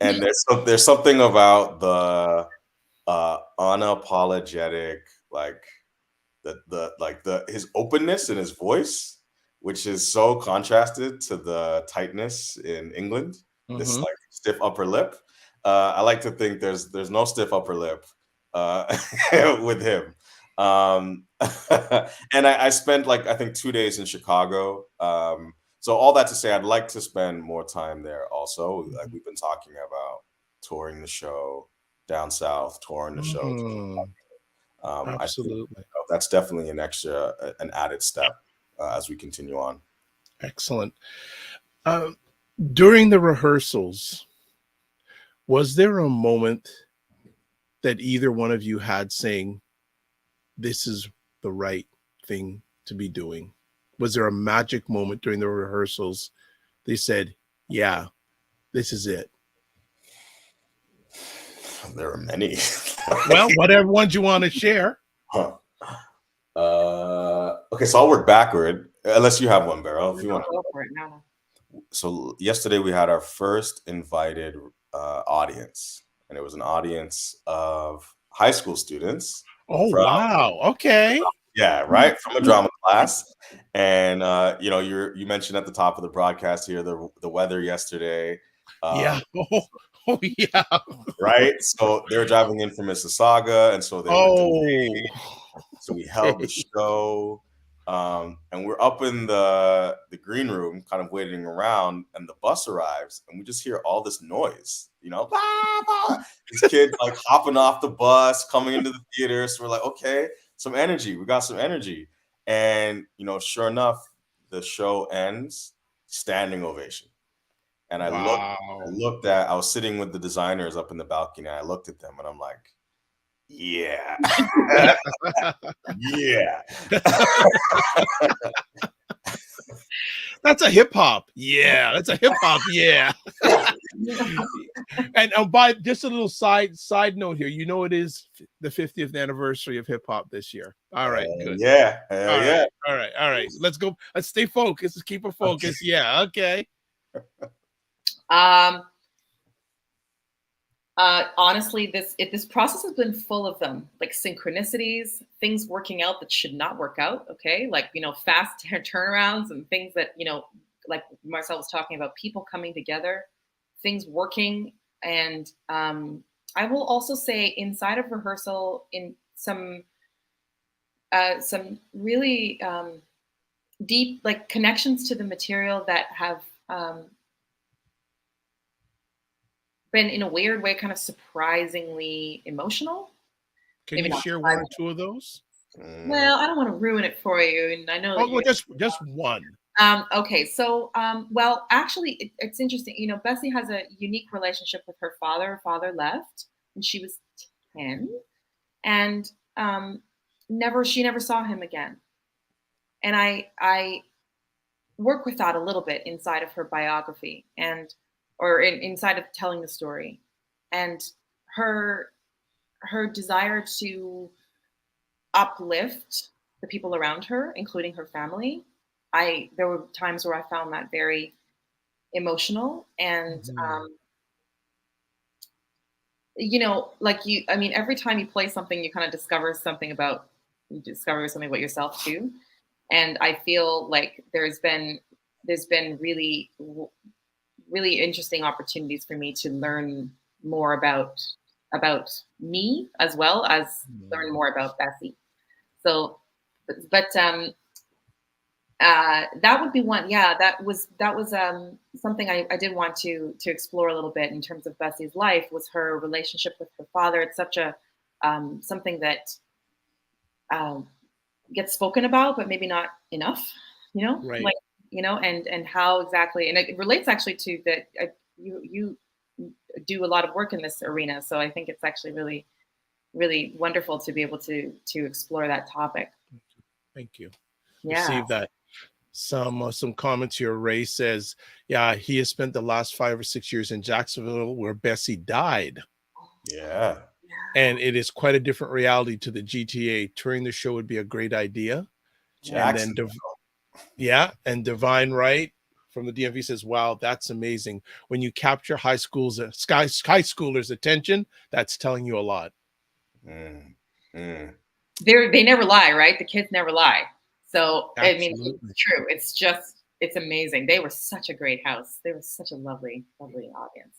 [SPEAKER 2] And there's something about the unapologetic, like his openness in his voice, which is so contrasted to the tightness in England, this like stiff upper lip. I like to think there's no stiff upper lip with him. And I spent I think 2 days in Chicago. So all that to say, I'd like to spend more time there also. Like we've been talking about touring the show down south, touring the show.
[SPEAKER 1] Absolutely.
[SPEAKER 2] I think, that's definitely an added step as we continue on.
[SPEAKER 1] Excellent. During the rehearsals, was there a moment that either one of you had saying, this is the right thing to be doing? Was there a magic moment during the rehearsals? They said, yeah, this is it.
[SPEAKER 2] There are many.
[SPEAKER 1] Well, whatever ones you want to share.
[SPEAKER 2] Okay, so I'll work backward. Unless you have one, Beryl. If you want.
[SPEAKER 3] Go for it. No.
[SPEAKER 2] So yesterday we had our first invited audience, and it was an audience of high school students
[SPEAKER 1] Oh,
[SPEAKER 2] from,
[SPEAKER 1] wow. Okay.
[SPEAKER 2] yeah, right, from a drama class. And you mentioned at the top of the broadcast here the weather yesterday.
[SPEAKER 1] Yeah.
[SPEAKER 2] Um,
[SPEAKER 1] Oh, yeah.
[SPEAKER 2] right. So they were driving in from Mississauga, and so they were
[SPEAKER 1] Oh,
[SPEAKER 2] so we held the
[SPEAKER 1] okay.
[SPEAKER 2] show, and we're up in the green room, kind of waiting around, and the bus arrives, and we just hear all this noise. Bah, bah. These kids like hopping off the bus, coming into the theater. So we're like, okay, some energy. We got some energy, and sure enough, the show ends, standing ovation. And
[SPEAKER 1] Wow.
[SPEAKER 2] I was sitting with the designers up in the balcony, and I looked at them, and I'm like, yeah. Yeah.
[SPEAKER 1] That's a hip hop. Yeah. That's a hip hop. Yeah. And by just a little side note here, it is the 50th anniversary of hip hop this year. All right, good.
[SPEAKER 2] Yeah.
[SPEAKER 1] All
[SPEAKER 2] Yeah.
[SPEAKER 1] right, all right. Let's go. Let's stay focused. Let's keep it focused.
[SPEAKER 2] Okay.
[SPEAKER 1] Yeah, okay.
[SPEAKER 3] Honestly, this process has been full of them, like synchronicities, things working out that should not work out. Okay, like fast turnarounds and things that like Marcel was talking about, people coming together, things working, and I will also say inside of rehearsal, in some really deep like connections to the material that have been in a weird way kind of surprisingly emotional.
[SPEAKER 1] Can
[SPEAKER 3] Maybe
[SPEAKER 1] you
[SPEAKER 3] not
[SPEAKER 1] share one or
[SPEAKER 3] surprising.
[SPEAKER 1] two of those?
[SPEAKER 3] Well, I don't want to ruin it for you, and I know that
[SPEAKER 1] Oh, well,
[SPEAKER 3] you.
[SPEAKER 1] just one.
[SPEAKER 3] Okay, so well, actually, it's interesting. Bessie has a unique relationship with her father. Her father left when she was 10, and she never saw him again. And I work with that a little bit inside of her biography, or inside of telling the story, and her desire to uplift the people around her, including her family. There were times where I found that very emotional, and
[SPEAKER 1] Mhm.
[SPEAKER 3] I mean, every time you play something, you kind of discover something about yourself too. And I feel like there's been really really interesting opportunities for me to learn more about me, as well as learn more about Bessie. So, but that would be one. Yeah, that was something I did want to explore a little bit in terms of Bessie's life, was her relationship with her father. It's such a something that um, gets spoken about, but maybe not enough.
[SPEAKER 1] Right.
[SPEAKER 3] Like and how exactly, and it relates actually to that. You do a lot of work in this arena, so I think it's actually really really wonderful to be able to explore that topic.
[SPEAKER 1] Thank you.
[SPEAKER 3] Yeah.
[SPEAKER 1] Receive that. Some comments here. Ray says, yeah, he has spent the last 5 or 6 years in Jacksonville where Bessie died.
[SPEAKER 2] Yeah.
[SPEAKER 1] And it is quite a different reality to the GTA. Touring the show would be a great idea. And then,
[SPEAKER 2] Jackson.
[SPEAKER 1] and Divine Wright from the DMV says, wow, that's amazing. When you capture high schoolers' attention, that's telling you a lot.
[SPEAKER 3] They never lie, right? The kids never lie. So
[SPEAKER 1] Absolutely.
[SPEAKER 3] I mean, it's true. It's amazing. They were such a great house. They were such a lovely, lovely audience.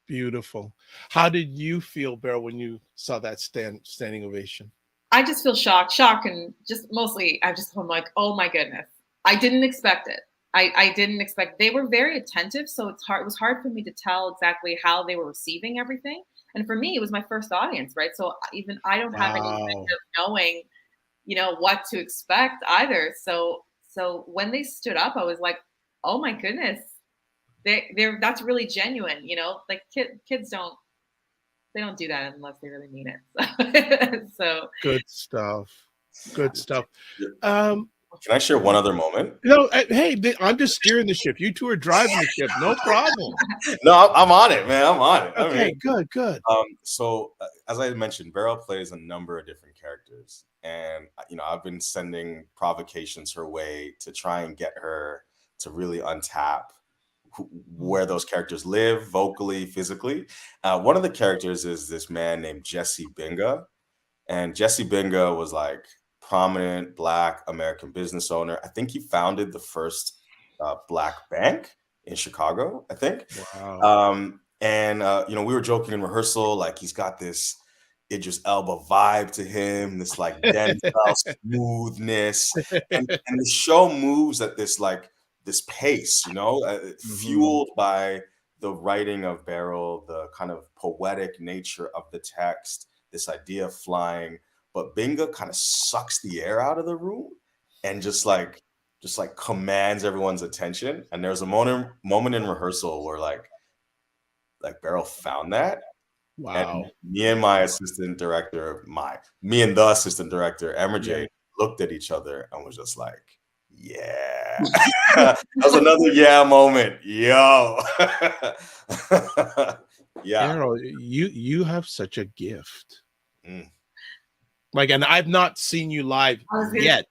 [SPEAKER 1] Beautiful. How did you feel, Beryl, when you saw that standing ovation?
[SPEAKER 3] I just feel shocked, and just mostly I'm like, oh my goodness. I didn't expect it. I didn't expect. They were very attentive, so it was hard for me to tell exactly how they were receiving everything. And for me, it was my first audience, right? So even I don't have any kind of knowing, what to expect either. So when they stood up, I was like, oh my goodness, that's really genuine. Like kids don't do that unless they really mean it. So
[SPEAKER 1] Good stuff. Good stuff.
[SPEAKER 2] Can I share one other moment?
[SPEAKER 1] No, hey, I'm just steering the ship. You two are driving the ship. No problem.
[SPEAKER 2] No, I'm on it, man. I'm on it.
[SPEAKER 1] Okay, good.
[SPEAKER 2] So as I mentioned, Beryl plays a number of different characters, and I've been sending provocations her way to try and get her to really untap where those characters live vocally, physically. One of the characters is this man named Jesse Binga. And Jesse Binga was like prominent Black American business owner. I think he founded the first Black bank in Chicago, I think.
[SPEAKER 1] Wow.
[SPEAKER 2] We were joking in rehearsal, like he's got this Idris Elba vibe to him, this like Denzel smoothness, and the show moves at this pace, fueled by the writing of Beryl, the kind of poetic nature of the text, this idea of flying. But Binga kind of sucks the air out of the room and just like commands everyone's attention. And there's a moment in rehearsal where like Beryl found that.
[SPEAKER 1] Wow.
[SPEAKER 2] And me and the assistant director, Emerjay, looked at each other and was just like, yeah. That was another yeah moment. Yo. Yeah.
[SPEAKER 1] Errol, you have such a gift. Like, and I've not seen you live yet.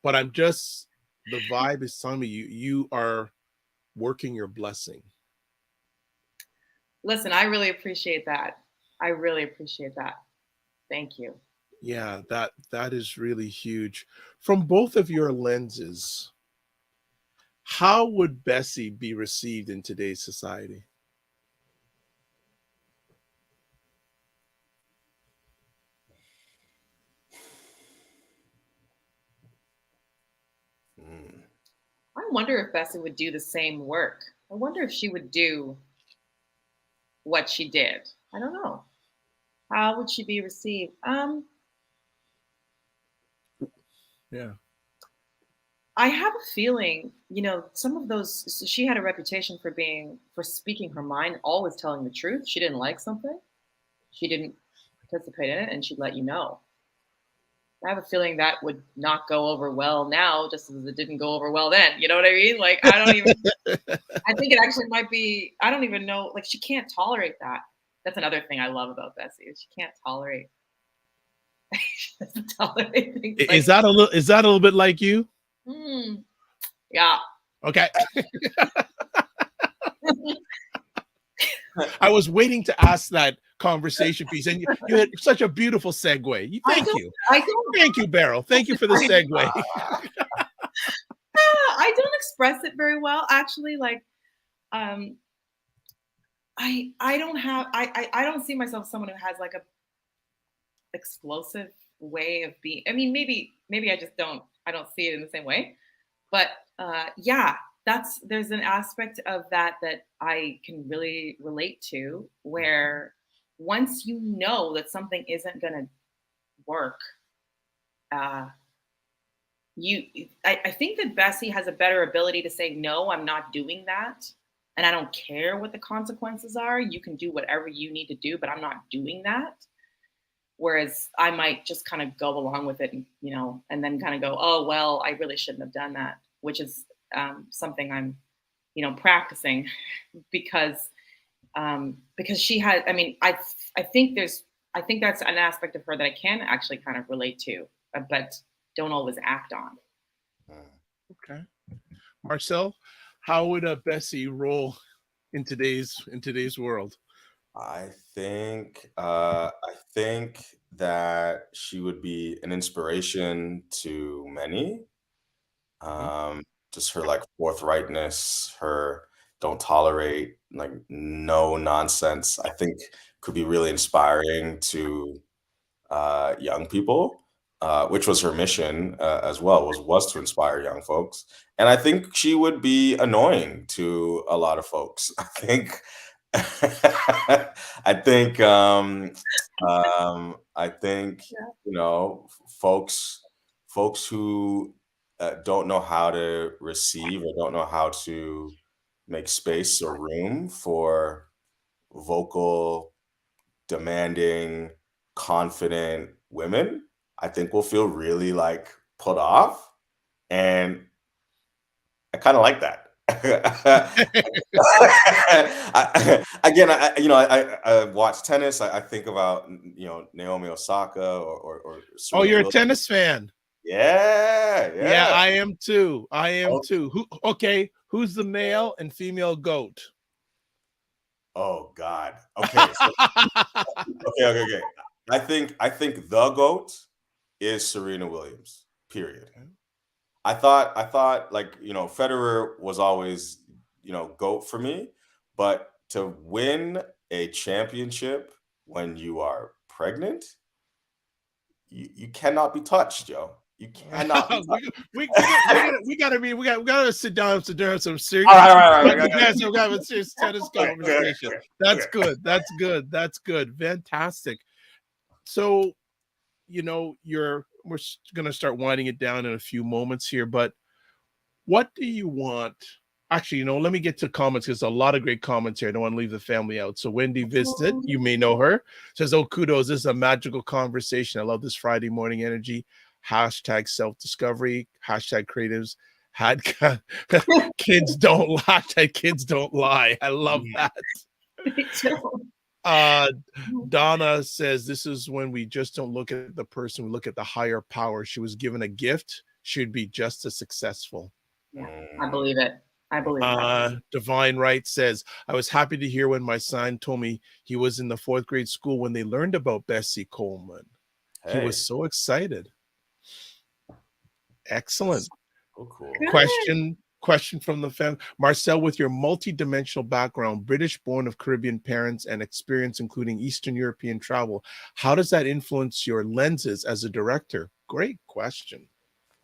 [SPEAKER 1] But I'm just, the vibe is telling me you are working your blessing.
[SPEAKER 3] Listen, I really appreciate that. I really appreciate that. Thank you.
[SPEAKER 1] Yeah, that is really huge. From both of your lenses, how would Bessie be received in today's society?
[SPEAKER 3] I wonder if Bessie would do the same work. I wonder if she would do what she did. I don't know. How would she be received?
[SPEAKER 1] Yeah.
[SPEAKER 3] I have a feeling, some of those, she had a reputation for speaking her mind, always telling the truth. She didn't like something, she didn't participate in it, and she'd let you know. I have a feeling that would not go over well now, just as it didn't go over well then. You know what I mean? Like, I think it actually might be, I don't even know, like, she can't tolerate that. That's another thing I love about Bessie, is she can't tolerate. She doesn't tolerate things
[SPEAKER 1] Is that a little bit like you?
[SPEAKER 3] Yeah.
[SPEAKER 1] Okay. I was waiting to ask that conversation piece, and you had such a beautiful segue. Thank you, Beryl. Thank you for the segue.
[SPEAKER 3] I don't express it very well, actually. Like, I don't see myself as someone who has like a explosive way of being. I mean, maybe I just don't see it in the same way. But yeah, there's an aspect of that I can really relate to, where once you know that something isn't going to work, I think that Bessie has a better ability to say, no, I'm not doing that. And I don't care what the consequences are. You can do whatever you need to do, but I'm not doing that. Whereas I might just kind of go along with it, and then kind of go, oh, well, I really shouldn't have done that, which is something I'm, practicing because she has, I think that's an aspect of her that I can actually kind of relate to, but don't always act on.
[SPEAKER 1] Okay. Marcel, how would Bessie roll in today's world?
[SPEAKER 2] I think that she would be an inspiration to many. Just her like forthrightness, her don't tolerate like no nonsense, I think could be really inspiring to young people, which was her mission as well, was to inspire young folks. And I think she would be annoying to a lot of folks. I think I think folks who don't know how to receive or don't know how to make space or room for vocal, demanding, confident women, I think will feel really like put off. And I kind of like that. I watch tennis. I think about Naomi Osaka or
[SPEAKER 1] Oh,
[SPEAKER 2] Serena
[SPEAKER 1] you're
[SPEAKER 2] Williams.
[SPEAKER 1] a tennis fan.
[SPEAKER 2] Yeah.
[SPEAKER 1] Yeah, I am too.
[SPEAKER 2] Oh.
[SPEAKER 1] Okay, Who's the male and female GOAT?
[SPEAKER 2] Oh God. Okay. Okay. I think the GOAT is Serena Williams. Period. I thought like, Federer was always, GOAT for me, but to win a championship when you are pregnant, you cannot be touched, Joe. You cannot be touched.
[SPEAKER 1] we gotta sit down and have some serious,
[SPEAKER 2] All right.
[SPEAKER 1] we got a serious tennis conversation. That's good. That's good. Fantastic. So, we're gonna start winding it down in a few moments here, but what do you want? Actually, let me get to comments because a lot of great comments here. I don't want to leave the family out. So Wendy Visit, you may know her, says, "Oh, kudos. This is a magical conversation. I love this Friday morning energy. Hashtag self-discovery. Hashtag creatives. Kids don't lie. Hashtag kids don't lie. I love that." Donna says, "This is when we just don't look at the person. We look at the higher power. She was given a gift. She'd be just as successful."
[SPEAKER 3] Yeah, I believe it. I believe it.
[SPEAKER 1] Divine Right says, "I was happy to hear when my son told me he was in the 4th grade school when they learned about Bessie Coleman. He was so excited." Excellent.
[SPEAKER 2] So cool.
[SPEAKER 1] Question from the family. Marcel, with your multi-dimensional background, British-born of Caribbean parents and experience including Eastern European travel, how does that influence your lenses as a director? Great question.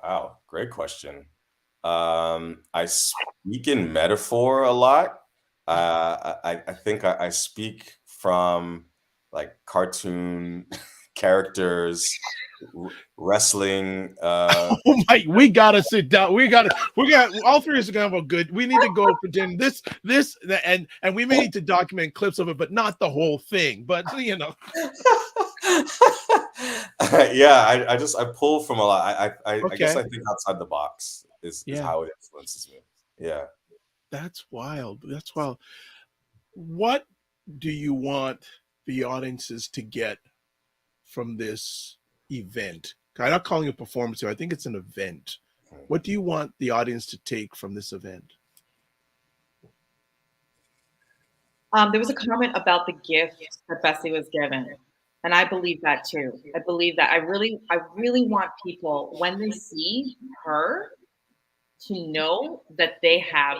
[SPEAKER 2] Wow, great question. I speak in metaphor a lot. I think I speak from like cartoon characters, wrestling.
[SPEAKER 1] Oh my, we gotta sit down. We got all three of us are gonna have a good. We need to go for dinner. This, and we may need to document clips of it, but not the whole thing. But
[SPEAKER 2] Yeah, I pull from a lot. I guess I think outside the box is how it influences me. Yeah.
[SPEAKER 1] That's wild. That's wild. What do you want the audiences to get from this event? I'm not calling it a performance here. I think it's an event. What do you want the audience to take from this event?
[SPEAKER 3] There was a comment about the gift that Bessie was given. And I believe that too. I believe that I really want people, when they see her, to know that they have,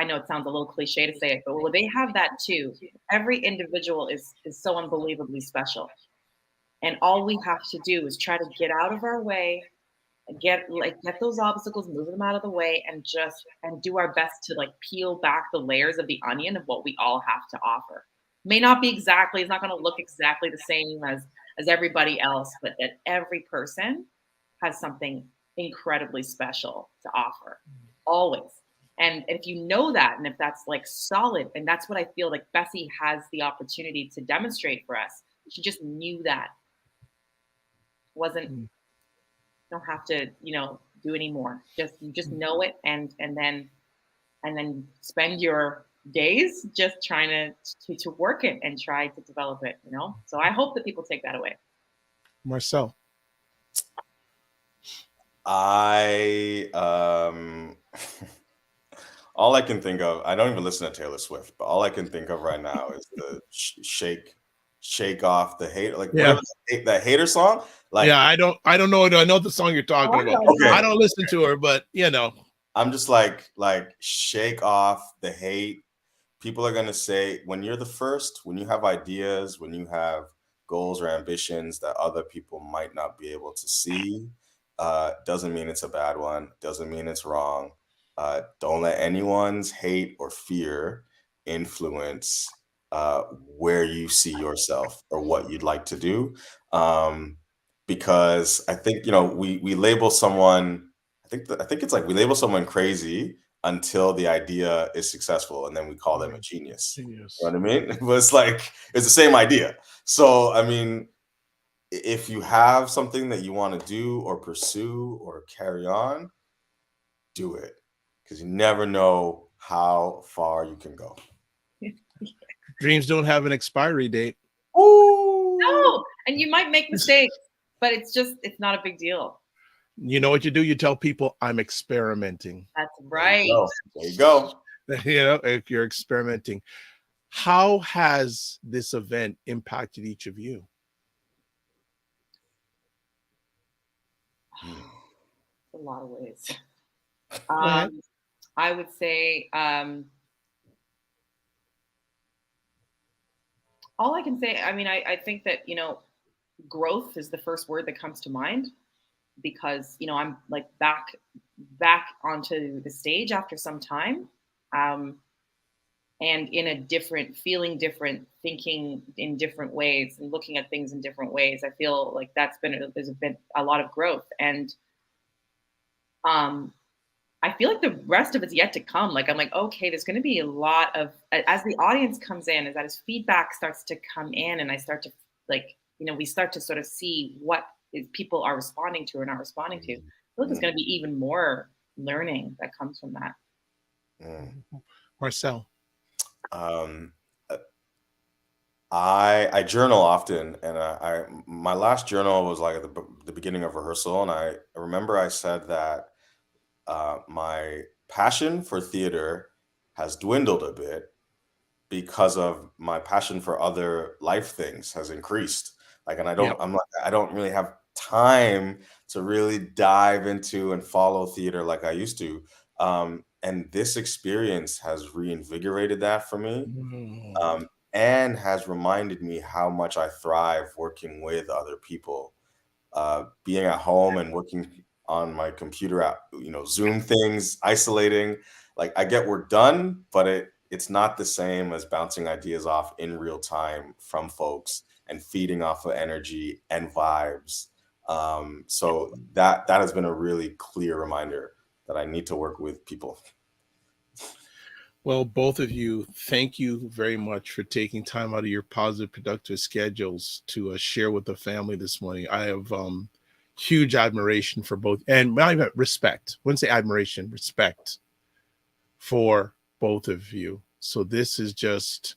[SPEAKER 3] I know it sounds a little cliche to say it, but they have that too. Every individual is so unbelievably special. And all we have to do is try to get out of our way, get those obstacles, move them out of the way, and do our best to peel back the layers of the onion of what we all have to offer. May not be exactly, it's not going to look exactly the same as everybody else, but that every person has something incredibly special to offer, always. And if you know that, and if that's solid, and that's what I feel like Bessie has the opportunity to demonstrate for us. She just knew that. Don't have to, do any more. You just know it, and then spend your days just trying to work it and try to develop it. So I hope that people take that away.
[SPEAKER 1] Marcel.
[SPEAKER 2] All I can think of, I don't even listen to Taylor Swift, but all I can think of right now is the shake off the hate, whatever that hater song.
[SPEAKER 1] I don't know. I know the song you're talking about. Okay. I don't listen to her, but
[SPEAKER 2] I'm just shake off the hate. People are gonna say, when you're the first, when you have ideas, when you have goals or ambitions that other people might not be able to see, doesn't mean it's a bad one, doesn't mean it's wrong. Don't let anyone's hate or fear influence where you see yourself or what you'd like to do. Because I think, we label someone, I think it's we label someone crazy until the idea is successful, and then we call them a genius. You know what I mean? But it's it's the same idea. So, I mean, if you have something that you want to do or pursue or carry on, do it. Because you never know how far you can go.
[SPEAKER 1] Dreams don't have an expiry date.
[SPEAKER 3] Ooh. No, and you might make mistakes, but it's not a big deal.
[SPEAKER 1] You know what you do? You tell people I'm experimenting.
[SPEAKER 3] That's right.
[SPEAKER 2] There you go.
[SPEAKER 1] You know, if you're experimenting. How has this event impacted each of you?
[SPEAKER 3] A lot of ways.
[SPEAKER 1] Go ahead.
[SPEAKER 3] I would say all I can say, I mean, I think that, growth is the first word that comes to mind because, I'm like back onto the stage after some time. And in a different, feeling different, thinking in different ways and looking at things in different ways. I feel like there's been a lot of growth. And I feel like the rest of it's yet to come. Like, I'm like, okay, there's going to be a lot of, as the audience comes in, as feedback starts to come in and I start to we start to sort of see what people are responding to or not responding to. I feel like there's going to be even more learning that comes from that.
[SPEAKER 1] Marcel.
[SPEAKER 2] I journal often, and my last journal was like at the beginning of rehearsal, and I remember I said that my passion for theater has dwindled a bit because of my passion for other life things has increased. Like, and I don't really have time to really dive into and follow theater like I used to. And this experience has reinvigorated that for me. And has reminded me how much I thrive working with other people. Being at home and working on my computer app, Zoom things, isolating, like I get work done, but it's not the same as bouncing ideas off in real time from folks and feeding off of energy and vibes. So that has been a really clear reminder that I need to work with people.
[SPEAKER 1] Well, both of you, thank you very much for taking time out of your positive, productive schedules to share with the family this morning. I have huge admiration for both, and respect. I wouldn't say admiration, respect for both of you. So this is just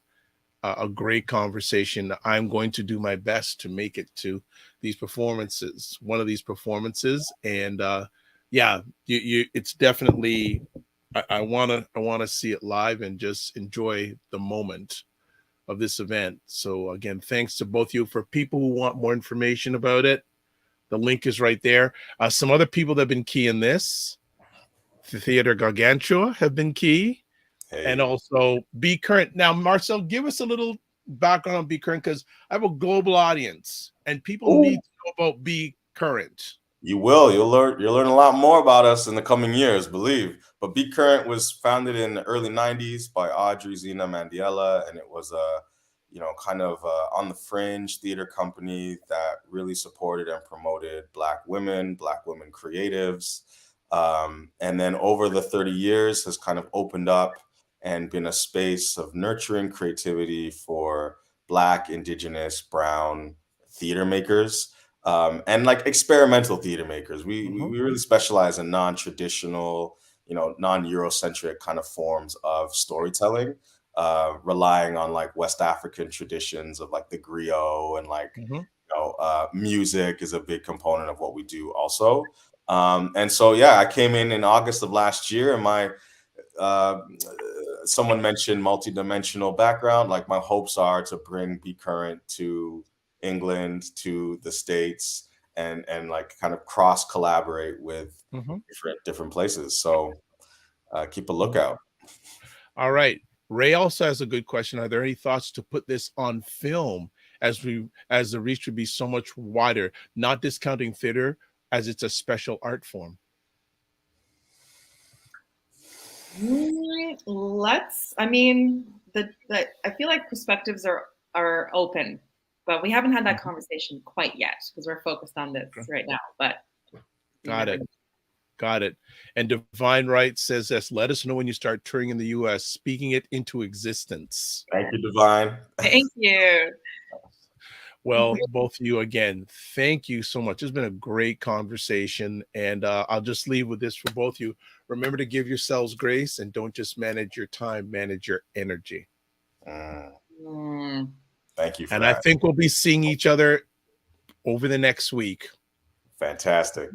[SPEAKER 1] a great conversation. I'm going to do my best to make it to these performances, one of these performances, and it's definitely. I wanna see it live and just enjoy the moment of this event. So again, thanks to both of you. For people who want more information about it, the link is right there. Some other people that have been key in this, the Theater Gargantua have been key, and also Be Current. Now, Marcel, give us a little background on Be Current because I have a global audience and people need to know about Be Current.
[SPEAKER 2] You will. You'll learn a lot more about us in the coming years, believe. But Be Current was founded in the early '90s by Audrey Zena Mandiela, and it was a, kind of on the fringe theater company that really supported and promoted Black women creatives. And then over the 30 years has kind of opened up and been a space of nurturing creativity for Black, Indigenous, Brown theater makers. And like experimental theater makers. We really specialize in non-traditional, non-Eurocentric kind of forms of storytelling, relying on like West African traditions of like the griot and like, music is a big component of what we do also. And so, I came in August of last year, and my someone mentioned multidimensional background. Like, my hopes are to bring Be Current to England, to the States, and like kind of cross collaborate with different places. So keep a lookout.
[SPEAKER 1] All right. Ray also has a good question. Are there any thoughts to put this on film as the reach would be so much wider, not discounting theater as it's a special art form?
[SPEAKER 3] I feel like perspectives are open, but we haven't had that conversation quite yet because we're focused on this right now. But
[SPEAKER 1] Got it. And Divine Right says this: let us know when you start touring in the US, speaking it into existence.
[SPEAKER 2] Thank you, Divine.
[SPEAKER 3] Thank you.
[SPEAKER 1] Well, both of you, again, thank you so much. It's been a great conversation. And I'll just leave with this for both of you. Remember to give yourselves grace and don't just manage your time, manage your energy.
[SPEAKER 2] Thank you for
[SPEAKER 1] and
[SPEAKER 2] that.
[SPEAKER 1] I think we'll be seeing each other over the next week.
[SPEAKER 2] Fantastic.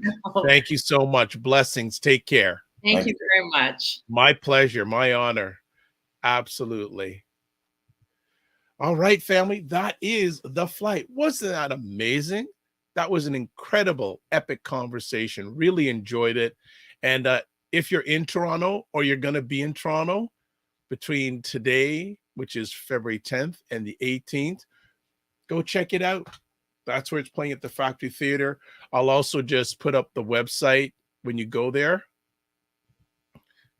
[SPEAKER 1] Thank you so much. Blessings. Take care.
[SPEAKER 3] Thank you very much.
[SPEAKER 1] My pleasure. My honor. Absolutely. All right, family. That is The Flight. Wasn't that amazing? That was an incredible, epic conversation. Really enjoyed it. And if you're in Toronto or you're going to be in Toronto between today, which is February 10th, and the 18th, go check it out. That's where it's playing at the Factory Theater. I'll also just put up the website when you go there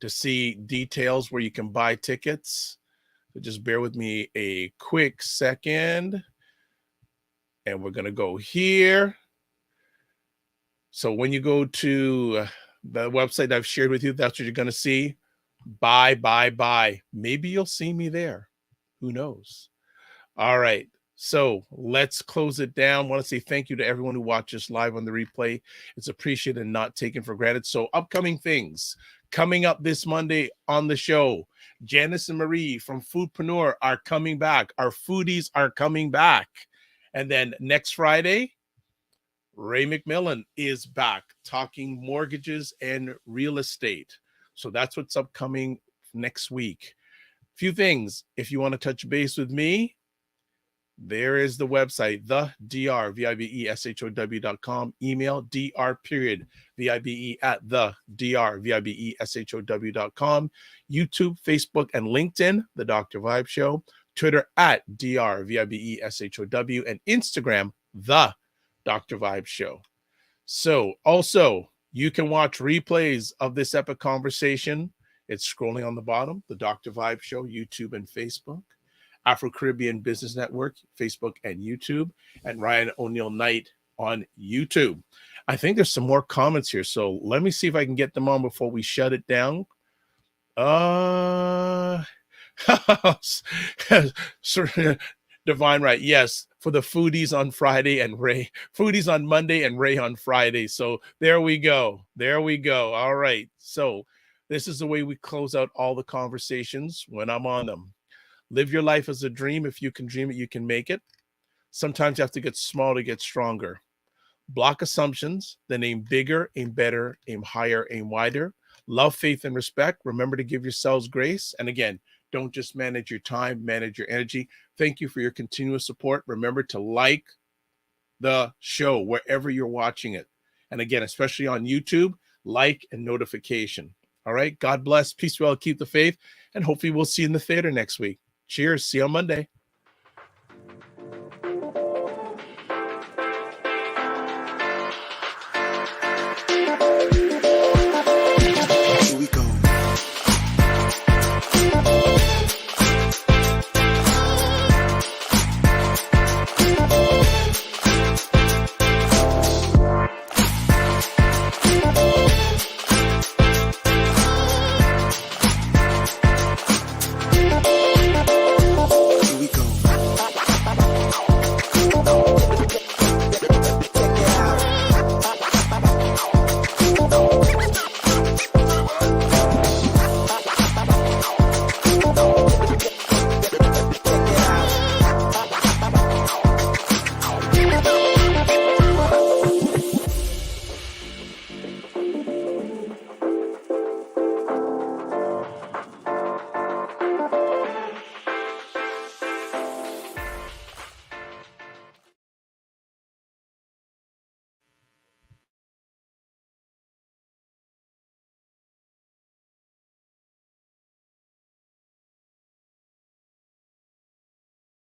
[SPEAKER 1] to see details where you can buy tickets. So just bear with me a quick second. And we're going to go here. So when you go to the website I've shared with you, that's what you're going to see. Buy. Maybe you'll see me there. Who knows? All right. So let's close it down. I want to say thank you to everyone who watches live on the replay. It's appreciated and not taken for granted. So upcoming things coming up this Monday on the show. Janice and Marie from Foodpreneur are coming back. Our foodies are coming back. And then next Friday, Ray McMillan is back talking mortgages and real estate. So that's what's upcoming next week. Few things. If you want to touch base with me, there is the website, thedrvibeshow.com. Email dr.vibe@thedrvibeshow.com. YouTube, Facebook, and LinkedIn, The Dr. Vibe Show. Twitter @drvibeshow, and Instagram, The Dr. Vibe Show. So also, you can watch replays of this epic conversation. It's scrolling on the bottom, The Dr. Vibe Show, YouTube and Facebook. Afro-Caribbean Business Network, Facebook and YouTube, and Ryan O'Neill Knight on YouTube. I think there's some more comments here, so let me see if I can get them on before we shut it down. Divine Right, yes, for the foodies on Friday and Ray, foodies on Monday and Ray on Friday. So there we go. All right. So this is the way we close out all the conversations when I'm on them. Live your life as a dream. If you can dream it, you can make it. Sometimes you have to get small to get stronger. Block assumptions, then aim bigger, aim better, aim higher, aim wider. Love, faith, and respect. Remember to give yourselves grace. And again, don't just manage your time, manage your energy. Thank you for your continuous support. Remember to like the show wherever you're watching it. And again, especially on YouTube, like and notification. All right. God bless. Peace, well, keep the faith. And hopefully we'll see you in the theater next week. Cheers. See you on Monday.